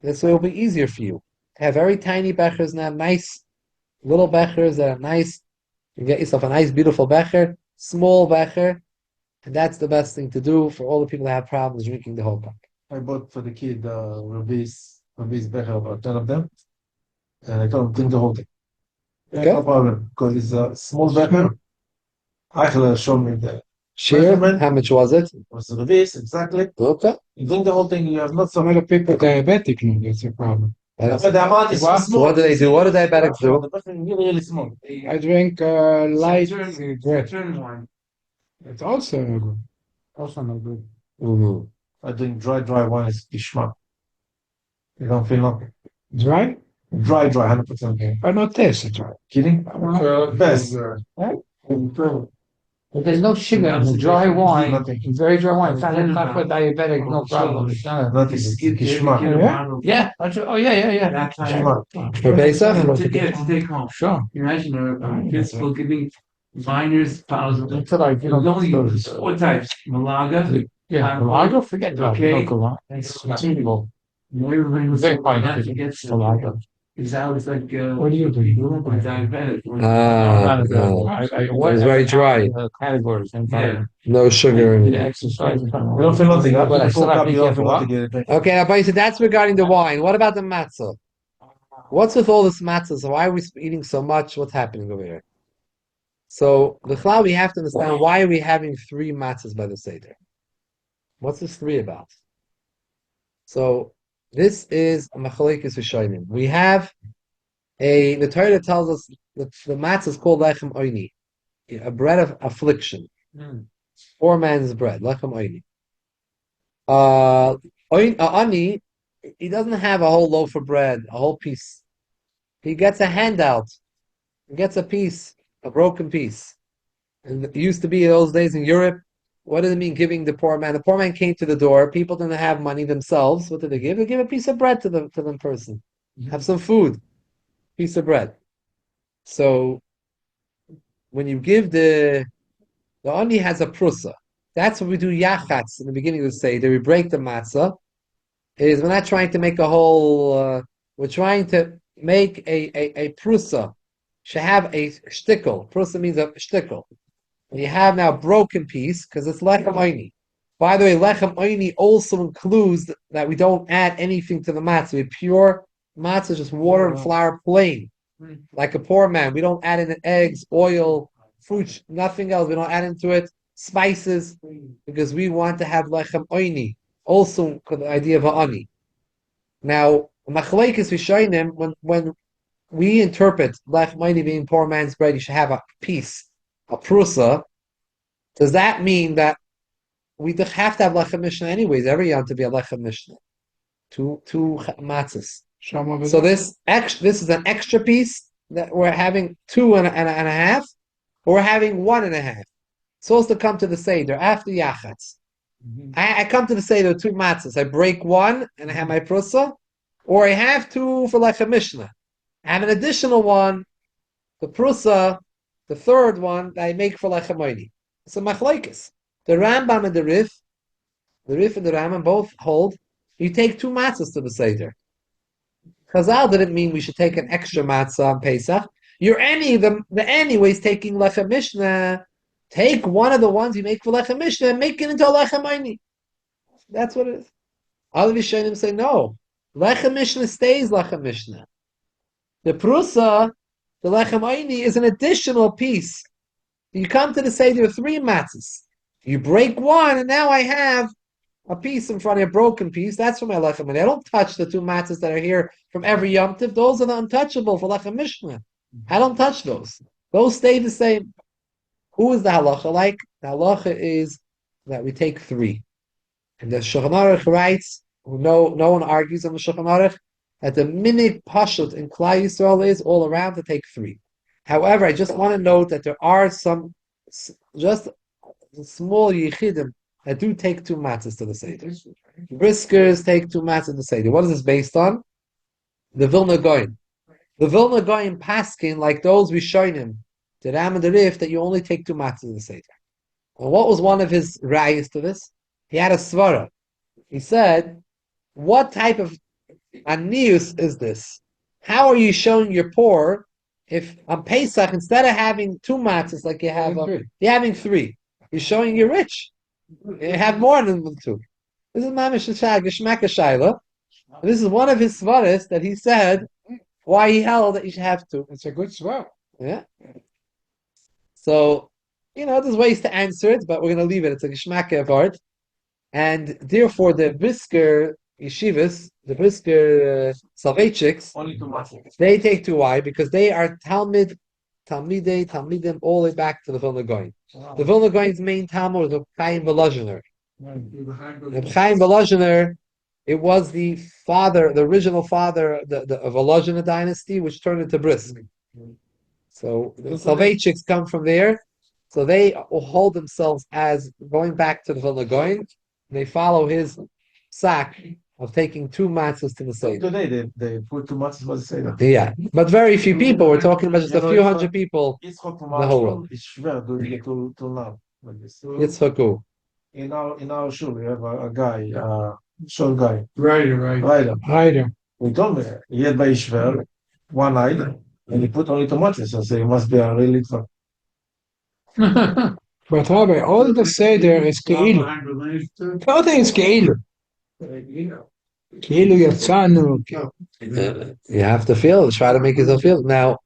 This way it will be easier for you. Have very tiny bechers now, nice little bechers that are nice. You get yourself a nice, beautiful becher, small becher, and that's the best thing to do for all the people that have problems drinking the whole cup. I bought for the kid Rabbi's becher, about 10 of them, and I told him drink the whole thing. Okay. No problem, because it's a small becher. Eichler showed me the Share, measurement. how much was it? Was Rabbi's, exactly. Okay. You drink the whole thing, you have not so Some many. other people diabetic, no, that's a problem. But the amount is What? small. What do they do? What do diabetics do? The becher is really, really small. I drink light bread. Turn wine. It's also good. Also no good. Mhm. I drink dry wine is geschmack. You don't feel nothing. Dry? Dry, 100%. I not taste it. Kidding? Best. But there's no sugar in the dry wine. Nothing. It's very dry wine. It's not for diabetic, no problem. It's not a- Nothing. Geschmack. Yeah. Yeah. Geschmack. For Pesach? To take home. Sure. Imagine a principal giving minors thousands. Until I, you know, There's only 4 types: Malaga, yeah, I don't forget about Okay. local. It's achievable. everybody was Very so fine. happy to get Malaga. because I was like, What do you do? I'm diabetic. No. It was very dry. Categories and Yeah. No sugar. did exercise. You don't feel nothing. But I After still full have cup, to be you don't feel careful. nothing. You drink. Okay, now, so that's regarding the wine. What about the matzah? What's with all this matzah? So why are we eating so much? What's happening over here? So the cloud, we have to understand why are we having 3 matzahs by the Seder? What's this 3 about? So this is a machalekes rishonim. We have the Torah tells us that the matzah is called lechem oini, a bread of affliction. 4 man's bread, lechem oini. Ani, he doesn't have a whole loaf of bread, a whole piece. He gets a handout. He gets a piece, a broken piece. And it used to be in those days in Europe. What does it mean giving the poor man? The poor man came to the door. People didn't have money themselves. What did they give? They give a piece of bread to the person. Have some food. Piece of bread. So when you give the ani has a prusa. That's what we do yachatz in the beginning of the Seder. We break the matzah. We're not trying to make a whole. We're trying to make a prusa. Should have a shtickle. Prusa means a shtickle. And you have now a broken piece because it's lechem oini. By the way, lechem oini also includes that we don't add anything to the matzah. We pure matzah, just water and flour, plain, like a poor man. We don't add in eggs, oil, fruit, nothing else. We don't add into it spices because we want to have lechem oini. Also, the idea of ani. Now, machlekes rishonim, when we interpret lechem oini being poor man's bread, you should have a piece, a prusa. Does that mean that we have to have lechem mishnah anyways? Every yom to be a lechem mishnah, two matzahs. So this is an extra piece that we're having 2 and a half, or we're having 1.5. It's supposed to come to the Seder after Yachatz. I come to the Seder 2 matzahs. I break 1 and I have my prusa, or I have 2 for lechem mishnah. and an additional one, the prusa, the third one that I make for lechem oini. It's a machlokes. The Rambam and the Rif and the Rambam both hold you take 2 matzahs to the seder. Chazal didn't mean we should take an extra matzah on Pesach. You're anyways taking lechem mishnah. Take one of the ones you make for lechem mishnah and make it into a lechem oini. That's what it is. Other Rishonim say no. Lechem mishnah stays lechem mishnah. The prusa, the lechem oini, is an additional piece. You come to the seder 3 matzahs. You break one, and now I have a piece in front of you, a broken piece. That's for my lechem oini. I don't touch the 2 matzahs that are here from every Yom Tov. Those are the untouchable for lechem mishnah. I don't touch those. Those stay the same. Who is the halacha like? The halacha is that we take 3. And the Shulchan Aruch writes, no one argues on the Shulchan Aruch, that the minig pashut in Klal Yisrael is all around to take 3. However, I just want to note that there are some just small yichidim that do take 2 matzahs to the Seder. Briskers take 2 matzahs to the Seder. What is this based on? The Vilna Goyim. The Vilna Goyim paskin, like those Rishonim, the Ram and the Rif, that you only take 2 matzahs to the Seder. And what was one of his rayas to this? He had a svara. He said, what type of anius is this? How are you showing you're poor if on Pesach, instead of having 2 matzahs like you have, you're having 3? You're showing you're rich. You have more than 2. This is Mamish Geshmaka Shaila. This is one of his svaras that he said why he held that you should have 2. It's a good svar. Yeah. So, there's ways to answer it, but we're going to leave it. It's a Geshmaka of art. And therefore, the Brisker yeshivas, the Brisker Salvechiks, Only 2 matzahs. they take 2. Why? Because they are Talmidim, all the way back to the Vilna Goyim. The Vilna Goyim's main Talmud was the Chaim Volozhiner. The Chaim Volozhiner, it was the original father of the Volozhiner dynasty, which turned into Brisk. So the Salvechiks come from there. So they hold themselves as going back to the Vilna Goyim. They follow his sack of taking 2 matzahs to the Seder. Today they put 2 matzahs for the Seder. Yeah, but very few people. We're talking about just a few hundred people. It's hot The whole world. It's schwer doing it till now. Like this. Yitzchaku. In our shul, we have a guy, short guy, Right. rider. He told me he had by Ishver, one eye, and he put only 2 matzahs. I say, he must be a real little. But Rabbi, all the Seder is Keilu. Everything is Keilu. Keilu Yatzanu. You have to feel. Try to make yourself feel. Now,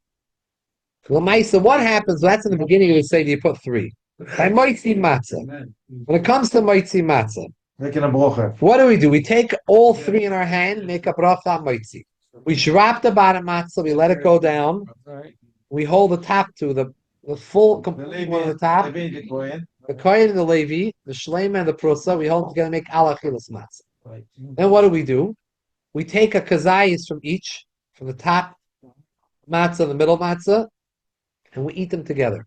Lamaisa, what happens? That's in the beginning. We say you put 3. By Moitzi Matzah. When it comes to Moitzi Matzah, Making a brocha. what do? We take all 3 in our hand, make a bracha on Moitzi. We drop the bottom matzah, we let it go down. We hold the top to the full complete one on the top. The Kohen and the Levi, the Shlema and the Prusa, we hold together, make alachilas matzah. Right. Then what do? We take a kazayis from each, from the top matzah, the middle matzah, and we eat them together,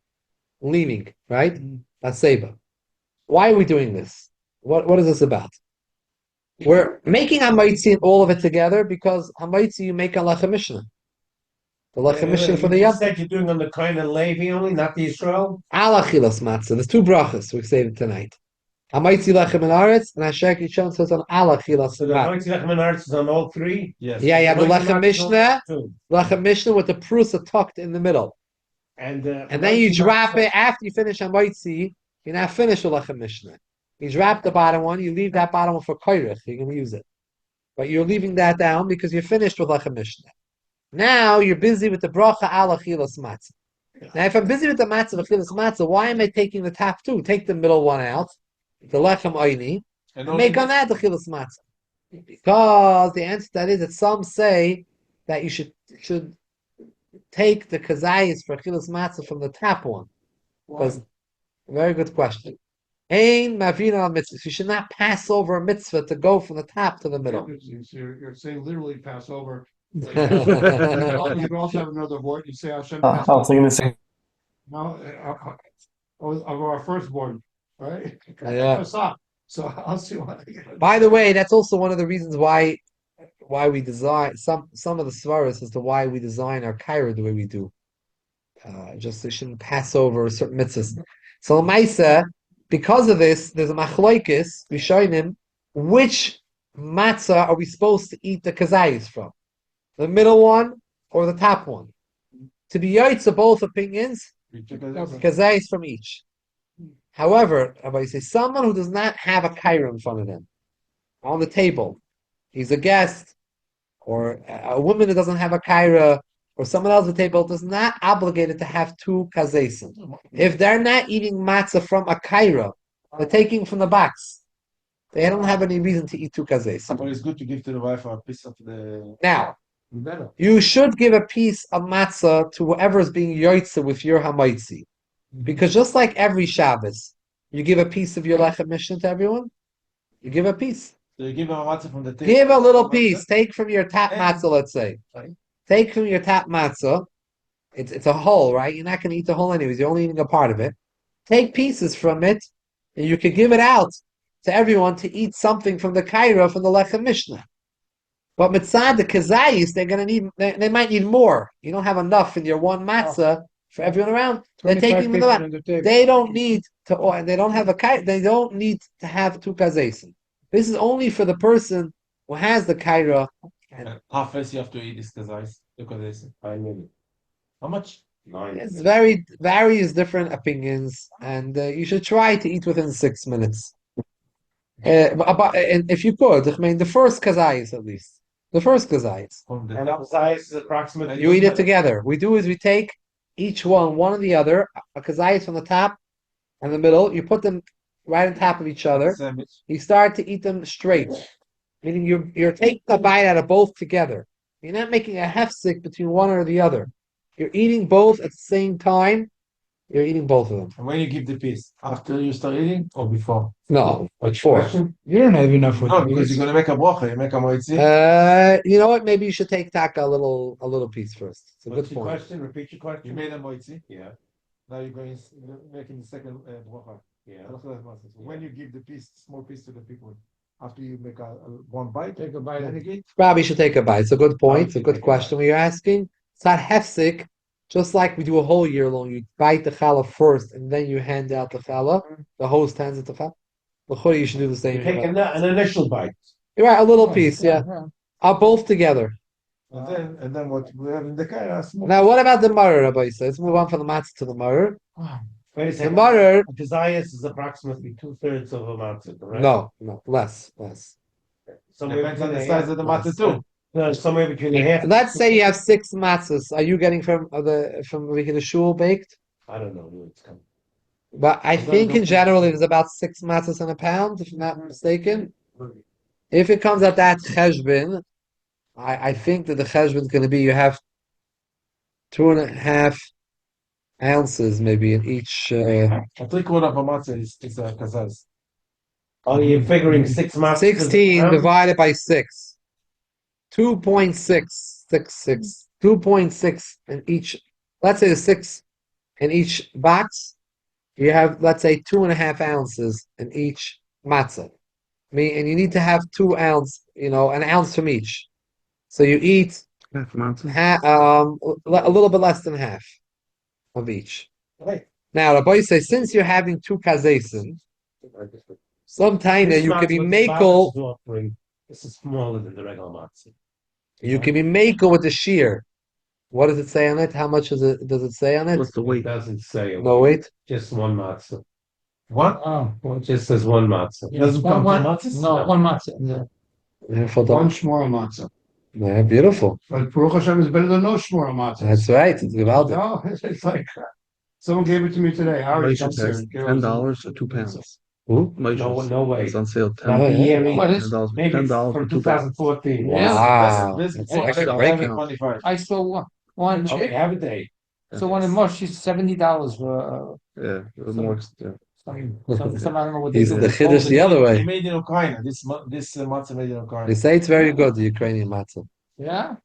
leaving, right? Aseba. Why are we doing this? What is this about? We're making hamaitzi and all of it together because hamaitzi you make a lechem mishnah. The lechem mishnah for the yom. That you're doing on the Kohen and Levi only, not the Israel. Alachilas matzah. There's 2 brachas we say it tonight. Hamaitzi lechem and aretz, and Hashem Kishon says on alachilas So the matzah. Moitzi Lechem and Arts is on all 3. Yes. Yeah, you have the Moitzi lechem mishnah, too. lechem mishnah with the prusa tucked in the middle, And then you drop it after you finish hamaitzi. You're not finished with lechem mishnah. You drop the bottom one, you leave that bottom one for koirich, you can use it. But you're leaving that down because you're finished with lechem mishnah. Now you're busy with the bracha ala chilas matzah. Now if I'm busy with the matzah, the chilas matzah, why am I taking the top 2? Take the middle one out, the lechem oini, and make on that the chilas matzah. Because the answer to that is that some say that you should take the kazayis for chilas matzah from the top one. Because very good question. Ein mavina al mitzvah. You should not pass over a mitzvah to go from the top to the middle. You're saying literally pass over. You Yeah. can also have another word. You say Hashem pass I was thinking the same. No, of our firstborn, right? Pesach. So I'll see what I get. By the way, that's also one of the reasons why why we design some of the svaras as to why we design our kaira the way we do. Just so it shouldn't pass over certain mitzvahs. So Lamaisa, because of this, there's a machloikis, Rishonim, which matzah are we supposed to eat the kazayis from? The middle one or the top one? To be yaitz both opinions, kazayis from each. However, Rabbi say someone who does not have a kaira in front of them on the table, he's a guest, or a woman who doesn't have a kaira, or someone else at the table does not obligated to have two kazesim. If they're not eating matzah from a kaira, they're taking from the box. They don't have any reason to eat two kazesim. But it's good to give to the wife a piece of the. Now, Better. you should give a piece of matzah to whoever is being yoitza with your hamaitzi. Because just like every Shabbos, you give a piece of your lechem mishnah to everyone, you give a piece. So you give them a matzah from the table. Give a little piece. Take from your top matzah, let's say. Take from your top matzah. It's a whole, right? You're not going to eat the whole anyways. You're only eating a part of it. Take pieces from it, and you could give it out to everyone to eat something from the kaira, from the lechem mishnah. But mitzad the kazayis, they're going to need. They might need more. You don't have enough in your one matzah for everyone around. They're taking them out. They don't need to. Or they don't have a kaira. They don't need to have two kazesim. This is only for the person who has the kaira. And how fast you have to eat this kazais? Because 5 minutes. How much? 9. It's very various different opinions, and you should try to eat within 6 minutes. And if you could, I mean, the first kazayis at least. The first kazayis. From the And upsize is approximately. You eat it together. We do is we take each one or the other, a kazayis from the top and the middle. You put them right on top of each other. sandwich. You start to eat them straight, meaning you're taking a bite out of both together. You're not making a hefsek between one or the other. You're eating both at the same time. You're eating both of them. And when you give the piece, after you start eating or before? No, before. You don't have enough for No, the because you're gonna make a bracha, you make a moitzi. You know what? Maybe you should take taka a little piece first. It's a What's good your point. question? Repeat your You question. made a moitzi. Yeah, Now you're going making the second bracha. yeah. When you give the piece, small piece to the people, after you make a one bite, Take a bite. then again. Probably should take a bite. It's a good point. It's a should good take a question. What you're asking. It's not hefsek. Just like we do a whole year long, you bite the challah first and then you hand out the challah. The host hands it to challah. L'chora, you should do the same. You take an initial bite. You're right, a little piece, yeah. Both together. And then what we have in the kaira. Now, what about the maror, Rabbi? Let's move on from the matzah to the maror. Wait a The second. maror, A kazayas is approximately 2/3 of a matzah, correct? no, less. Somewhere Depends on the between size of the matzah too. No, somewhere between a half. Let's say you have 6 matzahs. Are you getting from the shul baked? I don't know where it's coming. But I think in general it is about 6 matzahs in a pound, if I'm not mistaken. If it comes at that cheshbon, I think that the cheshbon is going to be you have 2.5 ounces maybe in each. A 3/4 of a matzah is a kazaz. Oh, you're figuring 6 matzahs. 16 divided by 6. 2.666. 2.6 in each. Let's say 6 in each box. You have, let's say, 2.5 ounces in each matzah. And you need to have 2 ounce, an ounce from each. So you eat Half matzah. a little bit less than half of each. Right. Now, Rabbi says, since you're having 2 kazesim, sometime This you could be matzah makel. is offering. This is smaller than the regular matzah. You can be makel with the shear. What does it say on it? How much does it say on it? What's the It weight? doesn't say. No, wait. Just one matzah. What? Oh, Well, it just says one matzah. Doesn't come one, two matzahs? no, one matzah. Yeah. Yeah, for One the- shmura matzah. yeah, beautiful. But Baruch Hashem is better than no shmura matzah. That's right. It's gewaldig. No, it's like someone gave it to me today. How are you? Moshe says $10 for 2 pounds. Who? Moshe No way. It's on sale. Not the year, What is? $10 maybe $10 from for 2 pounds. 2014. Wow. This That's this- actually this- breaking. 25. I saw one. Okay, have a day. So one in Mosh is $70 for Yeah, it was more. Yeah. some I don't know what they He's do. the chiddush the other They way. made in Ukraine. This matzah made in They Ukraine. say it's very good, the Ukrainian matzah. Yeah.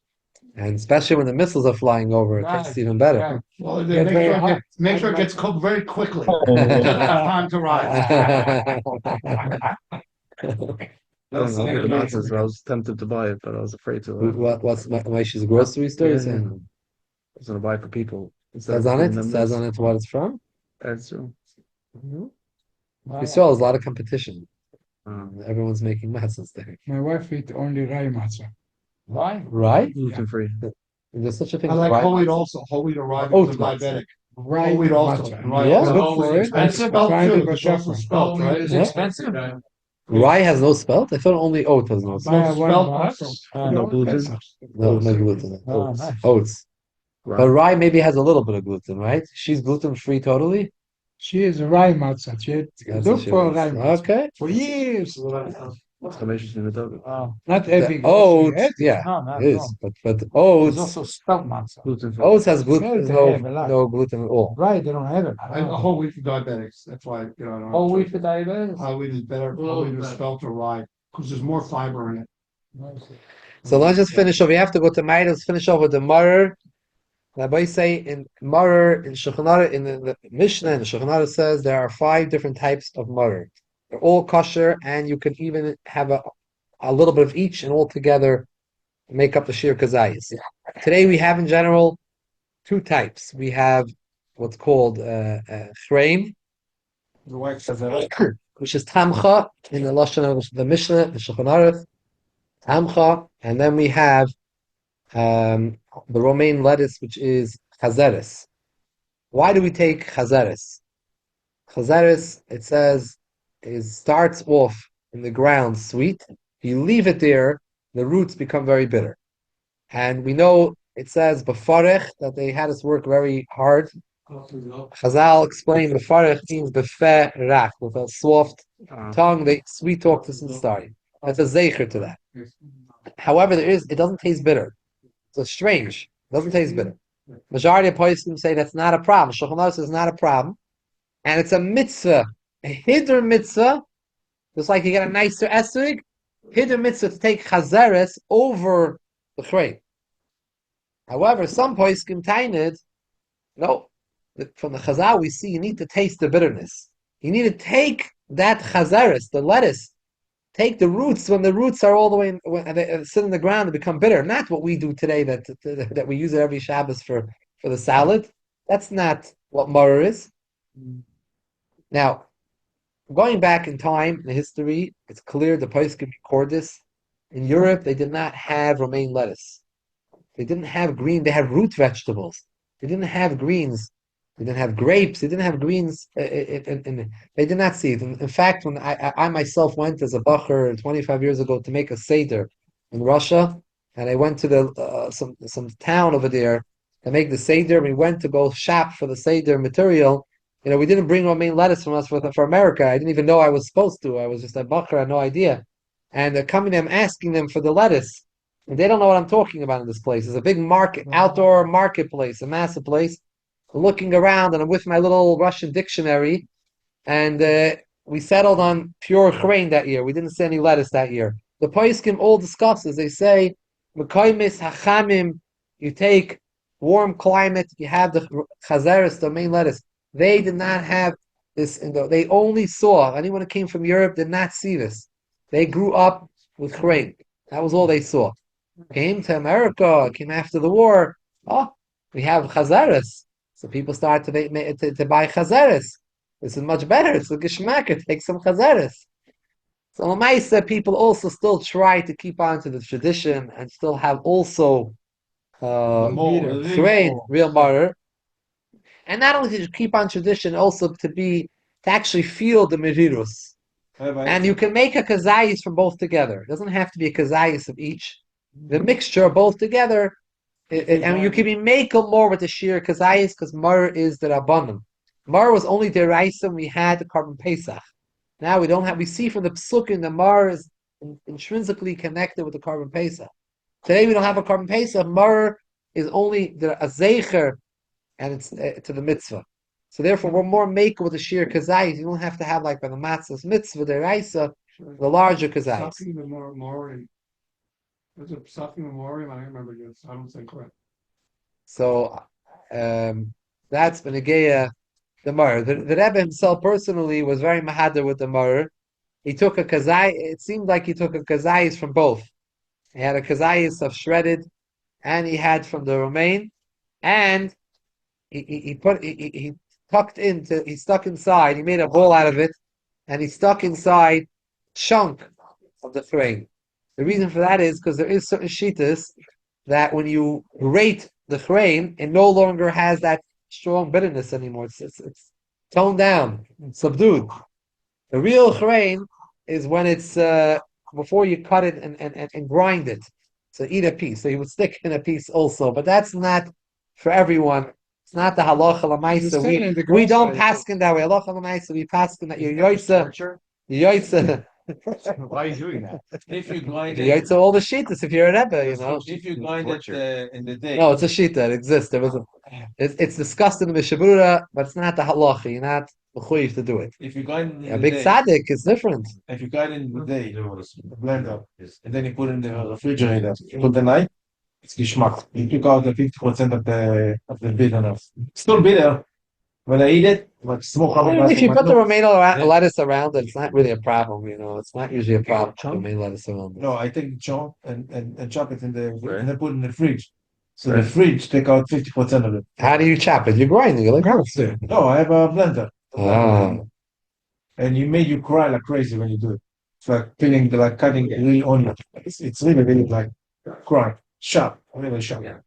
And especially when the missiles are flying over, it tastes Right. even better. Yeah. Well, Get very hot. make sure it gets cooked very quickly. Time to rise. I don't know if the matzahs, I was tempted to buy it, but I was afraid to. What's Maishi's grocery store? You're Yeah, yeah. saying I was gonna buy it for people instead says of on giving it. It them says this. on it what it's from. That's true. Mhm. Wow. We saw there's a lot of competition. Um, Everyone's making matzahs there. My wife eat only rye matzah. Why? Right? gluten free. There's such a thing I as like rye whole wheat matzah? also. Whole wheat or rye Oat because I'm matzah. diabetic. Rye Whole wheat also. matzah. Rye Yeah. also. Good for it. Expensive Expensive. though too. Go It's also shopping. spelt, right? It's expensive. Rye has no spelt? I thought only oat has no Buy spelt. one spelt box. also. Uh, No No, gluten. Pesach. No, no gluten. Oh, Oats. nice. Oats. Right. But rye maybe has a little bit of gluten, right? She's gluten free totally. She is rye matzah. She had That's look what she for is. rye matzah Okay. for years. Exclamation in the dog. Oh, Not The every oat, grocery. yeah, no, not it at is. all. But There's oats, also spelt matzah. Gluten free. oats has Said gluten, they no, have a lot. no gluten at all. Rye, they don't have it. I whole wheat for diabetics. That's why, you know, I don't. Whole wheat for diabetes. Whole wheat is better. Whole wheat is spelt or rye because there's more fiber in it. So let's just finish off. We have to go to Ma'id. Let's finish off with the Marer. Rabbi say in Marer, in Shulchan Aruch, in the Mishnah, in Shulchan Aruch says there are 5 different types of Marer. They're all kosher, and you can even have a little bit of each, and all together make up the Shir Kazayis. Today we have in general 2 types. We have what's called Chreim, The wife says that. which is Tamcha in the Lashon of the Mishnah, the Shulchan Aruch, Tamcha, and then we have the romaine lettuce, which is Chazeres. Why do we take Chazeres? Chazeres, it says, starts off in the ground sweet. If you leave it there, the roots become very bitter. And we know it says Befarech that they had us work very hard. Chazal explained Befarech means beferach, with a soft tongue. They sweet talk to the starting. That's a zeicher to that. However, it doesn't taste bitter. So it's strange. It doesn't taste bitter. Majority of poskim say that's not a problem. Shulchan Aruch says it's not a problem, and it's a mitzvah, a hiddur mitzvah. Just like you get a nicer esrig, hiddur mitzvah to take chazeres over the chrei. However, some poskim tained, no. From the chazal we see you need to taste the bitterness. You need to take that chazeres, the lettuce, take the roots when the roots are all the way when they sit in the ground and become bitter. Not what we do today that we use it every Shabbos for the salad. That's not what maror is. Now, going back in time in history, it's clear the poskim record this. In Europe, they did not have romaine lettuce. They didn't have green. They had root vegetables. They didn't have greens. They didn't have grapes. They didn't have greens. They did not see it. In fact, when I myself went as a bacher 25 years ago to make a seder in Russia, and I went to the some town over there to make the seder. We went to go shop for the seder material. You know, we didn't bring romaine lettuce from us for America. I didn't even know I was supposed to. I was just a bacher. I had no idea. And they're coming to them asking them for the lettuce. And they don't know what I'm talking about in this place. It's a big market, outdoor marketplace, a massive place. I'm looking around, and I'm with my little Russian dictionary, and we settled on pure chrein that year. We didn't see any lettuce that year. The poskim all discusses. They say, "Mekaymis hachamim." You take warm climate. You have the chazeres, the main lettuce. They did not have this. They only saw. Anyone who came from Europe did not see this. They grew up with chrein. That was all they saw. Came to America. Came after the war. Oh, we have chazeres. So people start to buy chazeres. This is much better. It's a geschmacker. Take some chazeres. So Lamaisa, people also still try to keep on to the tradition and still have also real martyr. And not only to keep on tradition, also to actually feel the merirus. And you can make a kazayis from both together. It doesn't have to be a kazayis of each. The mixture of both together, and you can be makel more with the shir kazayis because mar is the rabbanim. Mar was only deraisa when we had the carbon pesach. Now we don't have. We see from the psukim the mar is intrinsically connected with the carbon pesach. Today we don't have a carbon pesach. Mar is only the azecher, and it's to the mitzvah. So therefore, we're more makel with the shir kazayis. You don't have to have like by the matzah's mitzvah deraisa, the larger kazayis. Was it Pesach Memoriam? I don't remember this. I don't think correct. So that's Benegeya the Mar. The Rebbe himself personally was very mahader with the Mar. he took a kazai. It seemed like he took a kazayis from both. He had a kazayis of shredded, and he had from the romaine, and he tucked into, he stuck inside. He made a ball out of it, and he stuck inside chunk of the frame. The reason for that is because there is certain shitas that when you rate the frame, it no longer has that strong bitterness anymore. It's toned down, subdued. The real grain is when it's before you cut it and grind it. So eat a piece. So you would stick in a piece also, but that's not for everyone. It's not the halacha l'maisa. We don't paskin that way. Halacha l'maisa. We paskin that you're yoitza. Why are you doing that? If you grind You're it, yoitza all the shitas. If you're a rebbe, you know. if you grind it in the day. No, it's a shita. It exists. There was a. It's discussed in the Mishabura, but it's not the halacha. You're not mechuyev to do it. If you grind in A the big day, tzaddik is different. if you grind in the day, the blender, and then you put in the refrigerator, you put the night, it's geschmack. You took out the 50% of the bitterness. Still bitter when I eat it, but smoke out. If you put the romaine lettuce around it, it's not really a problem. You know, it's not usually a problem. Romaine lettuce around it. No, I take chunk and chop it in the and then put it in the fridge. So the fridge take out 50% of it. How do you chop it? You're grinding it like No, I have a blender. Ah. And you cry like crazy when you do it. It's like peeling, like cutting a real onion. It's really, really like cry. Sharp, really sharp. Yeah,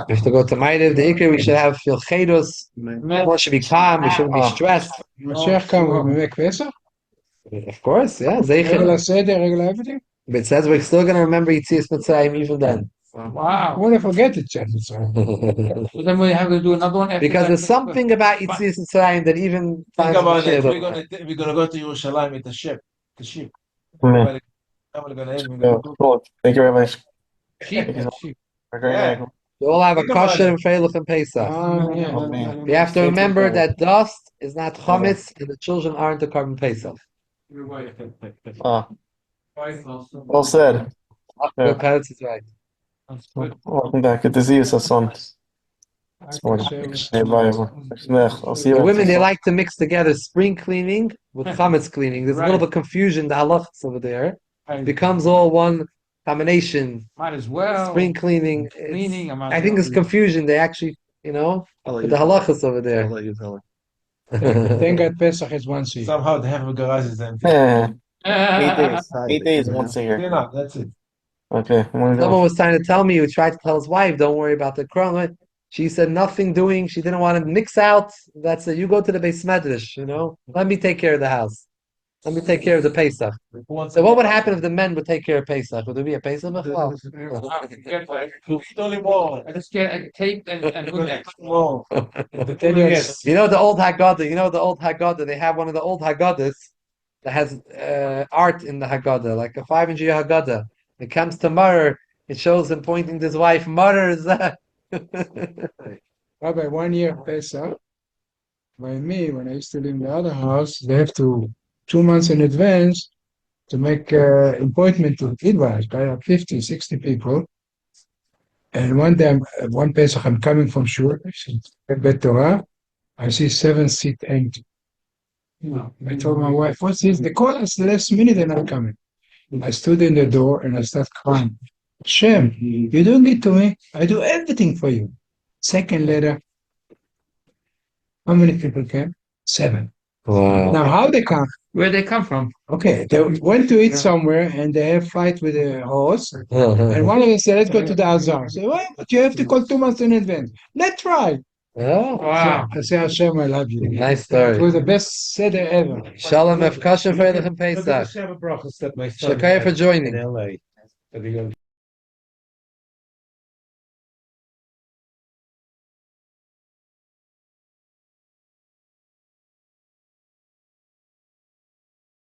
we have to go to Maidiv. The Ikri, we should have filchedos. Everyone should be calm. We shouldn't be stressed. Mashiach come when we make Pesach. Of course, yeah. Regular Seder, regular everything. But it says we're still going to remember Yitzias Mitzrayim even then. Wow. I want to forget it, Chad. So then we have to do another one after Because that. there's something about Yitzias Mitzrayim that even Think about it. We're gonna go to Yerushalayim with the ship. The ship. Amen. Cool. Thank you very much. Sheep. Yeah. they all have a Think about kosher it. and freilich and Pesach. Yeah. You have to remember that dust is not chametz and the children aren't the carbon Pesach. Ah, well said. Good parents is right. Welcome back. Good to see you, Sasson. This morning. I'll see you. The women, they like to mix together spring cleaning with chametz cleaning. There's a little bit of confusion, the halachas over there. It becomes all one combination. Might as well. Spring cleaning. Cleaning. I think it's confusion. They actually, you know, with the halachas over I'll there. let you tell Thank God Pesach is once a year. Somehow they have a garage is empty. her. Yeah. 8 days once a year. They're not, that's it. Okay, I'm gonna Someone go. was trying to tell me, he tried to tell his wife, don't worry about the crown. She said nothing doing. She didn't want to mix out. That's it. You go to the Beis Medrash, you know. Let me take care of the house. Let me take care of the Pesach. So what would happen if the men would take care of Pesach? Would there be a Pesach? Well, Only more. I just get a tape and hook it. More. you know the old Haggadah. You know the old Haggadah. They have one of the old Haggadahs that has art in the Haggadah, like a 5-inch Haggadah. It comes to Murr. It shows him pointing to his wife. Murr is that. Rabbi, 1 year Pesach, by me, when I used to live in the other house, they have to 2 months in advance to make an appointment to Idvash. I have 50, 60 people. And one day, one Pesach, I'm coming from Shur, Bet Torah. I see 7 seats empty. I told my wife, what's this? They call us the last minute, they're not coming. I stood in the door and I started crying. Shem, you don't get to me. I do everything for you. Second letter. How many people came? 7. Wow. Now, how they come? Where they come from? Okay, they went to eat somewhere and they have fight with a horse. And one of them said, let's go to the Azar. I said, well, but you have to call 2 months in advance. Let's try. Oh, Wow. I say, Hashem, I love you. nice It story. was the best seder ever. Shalom, Efkasha, Freilich and Pesach. That my son Shakaya for joining. in LA.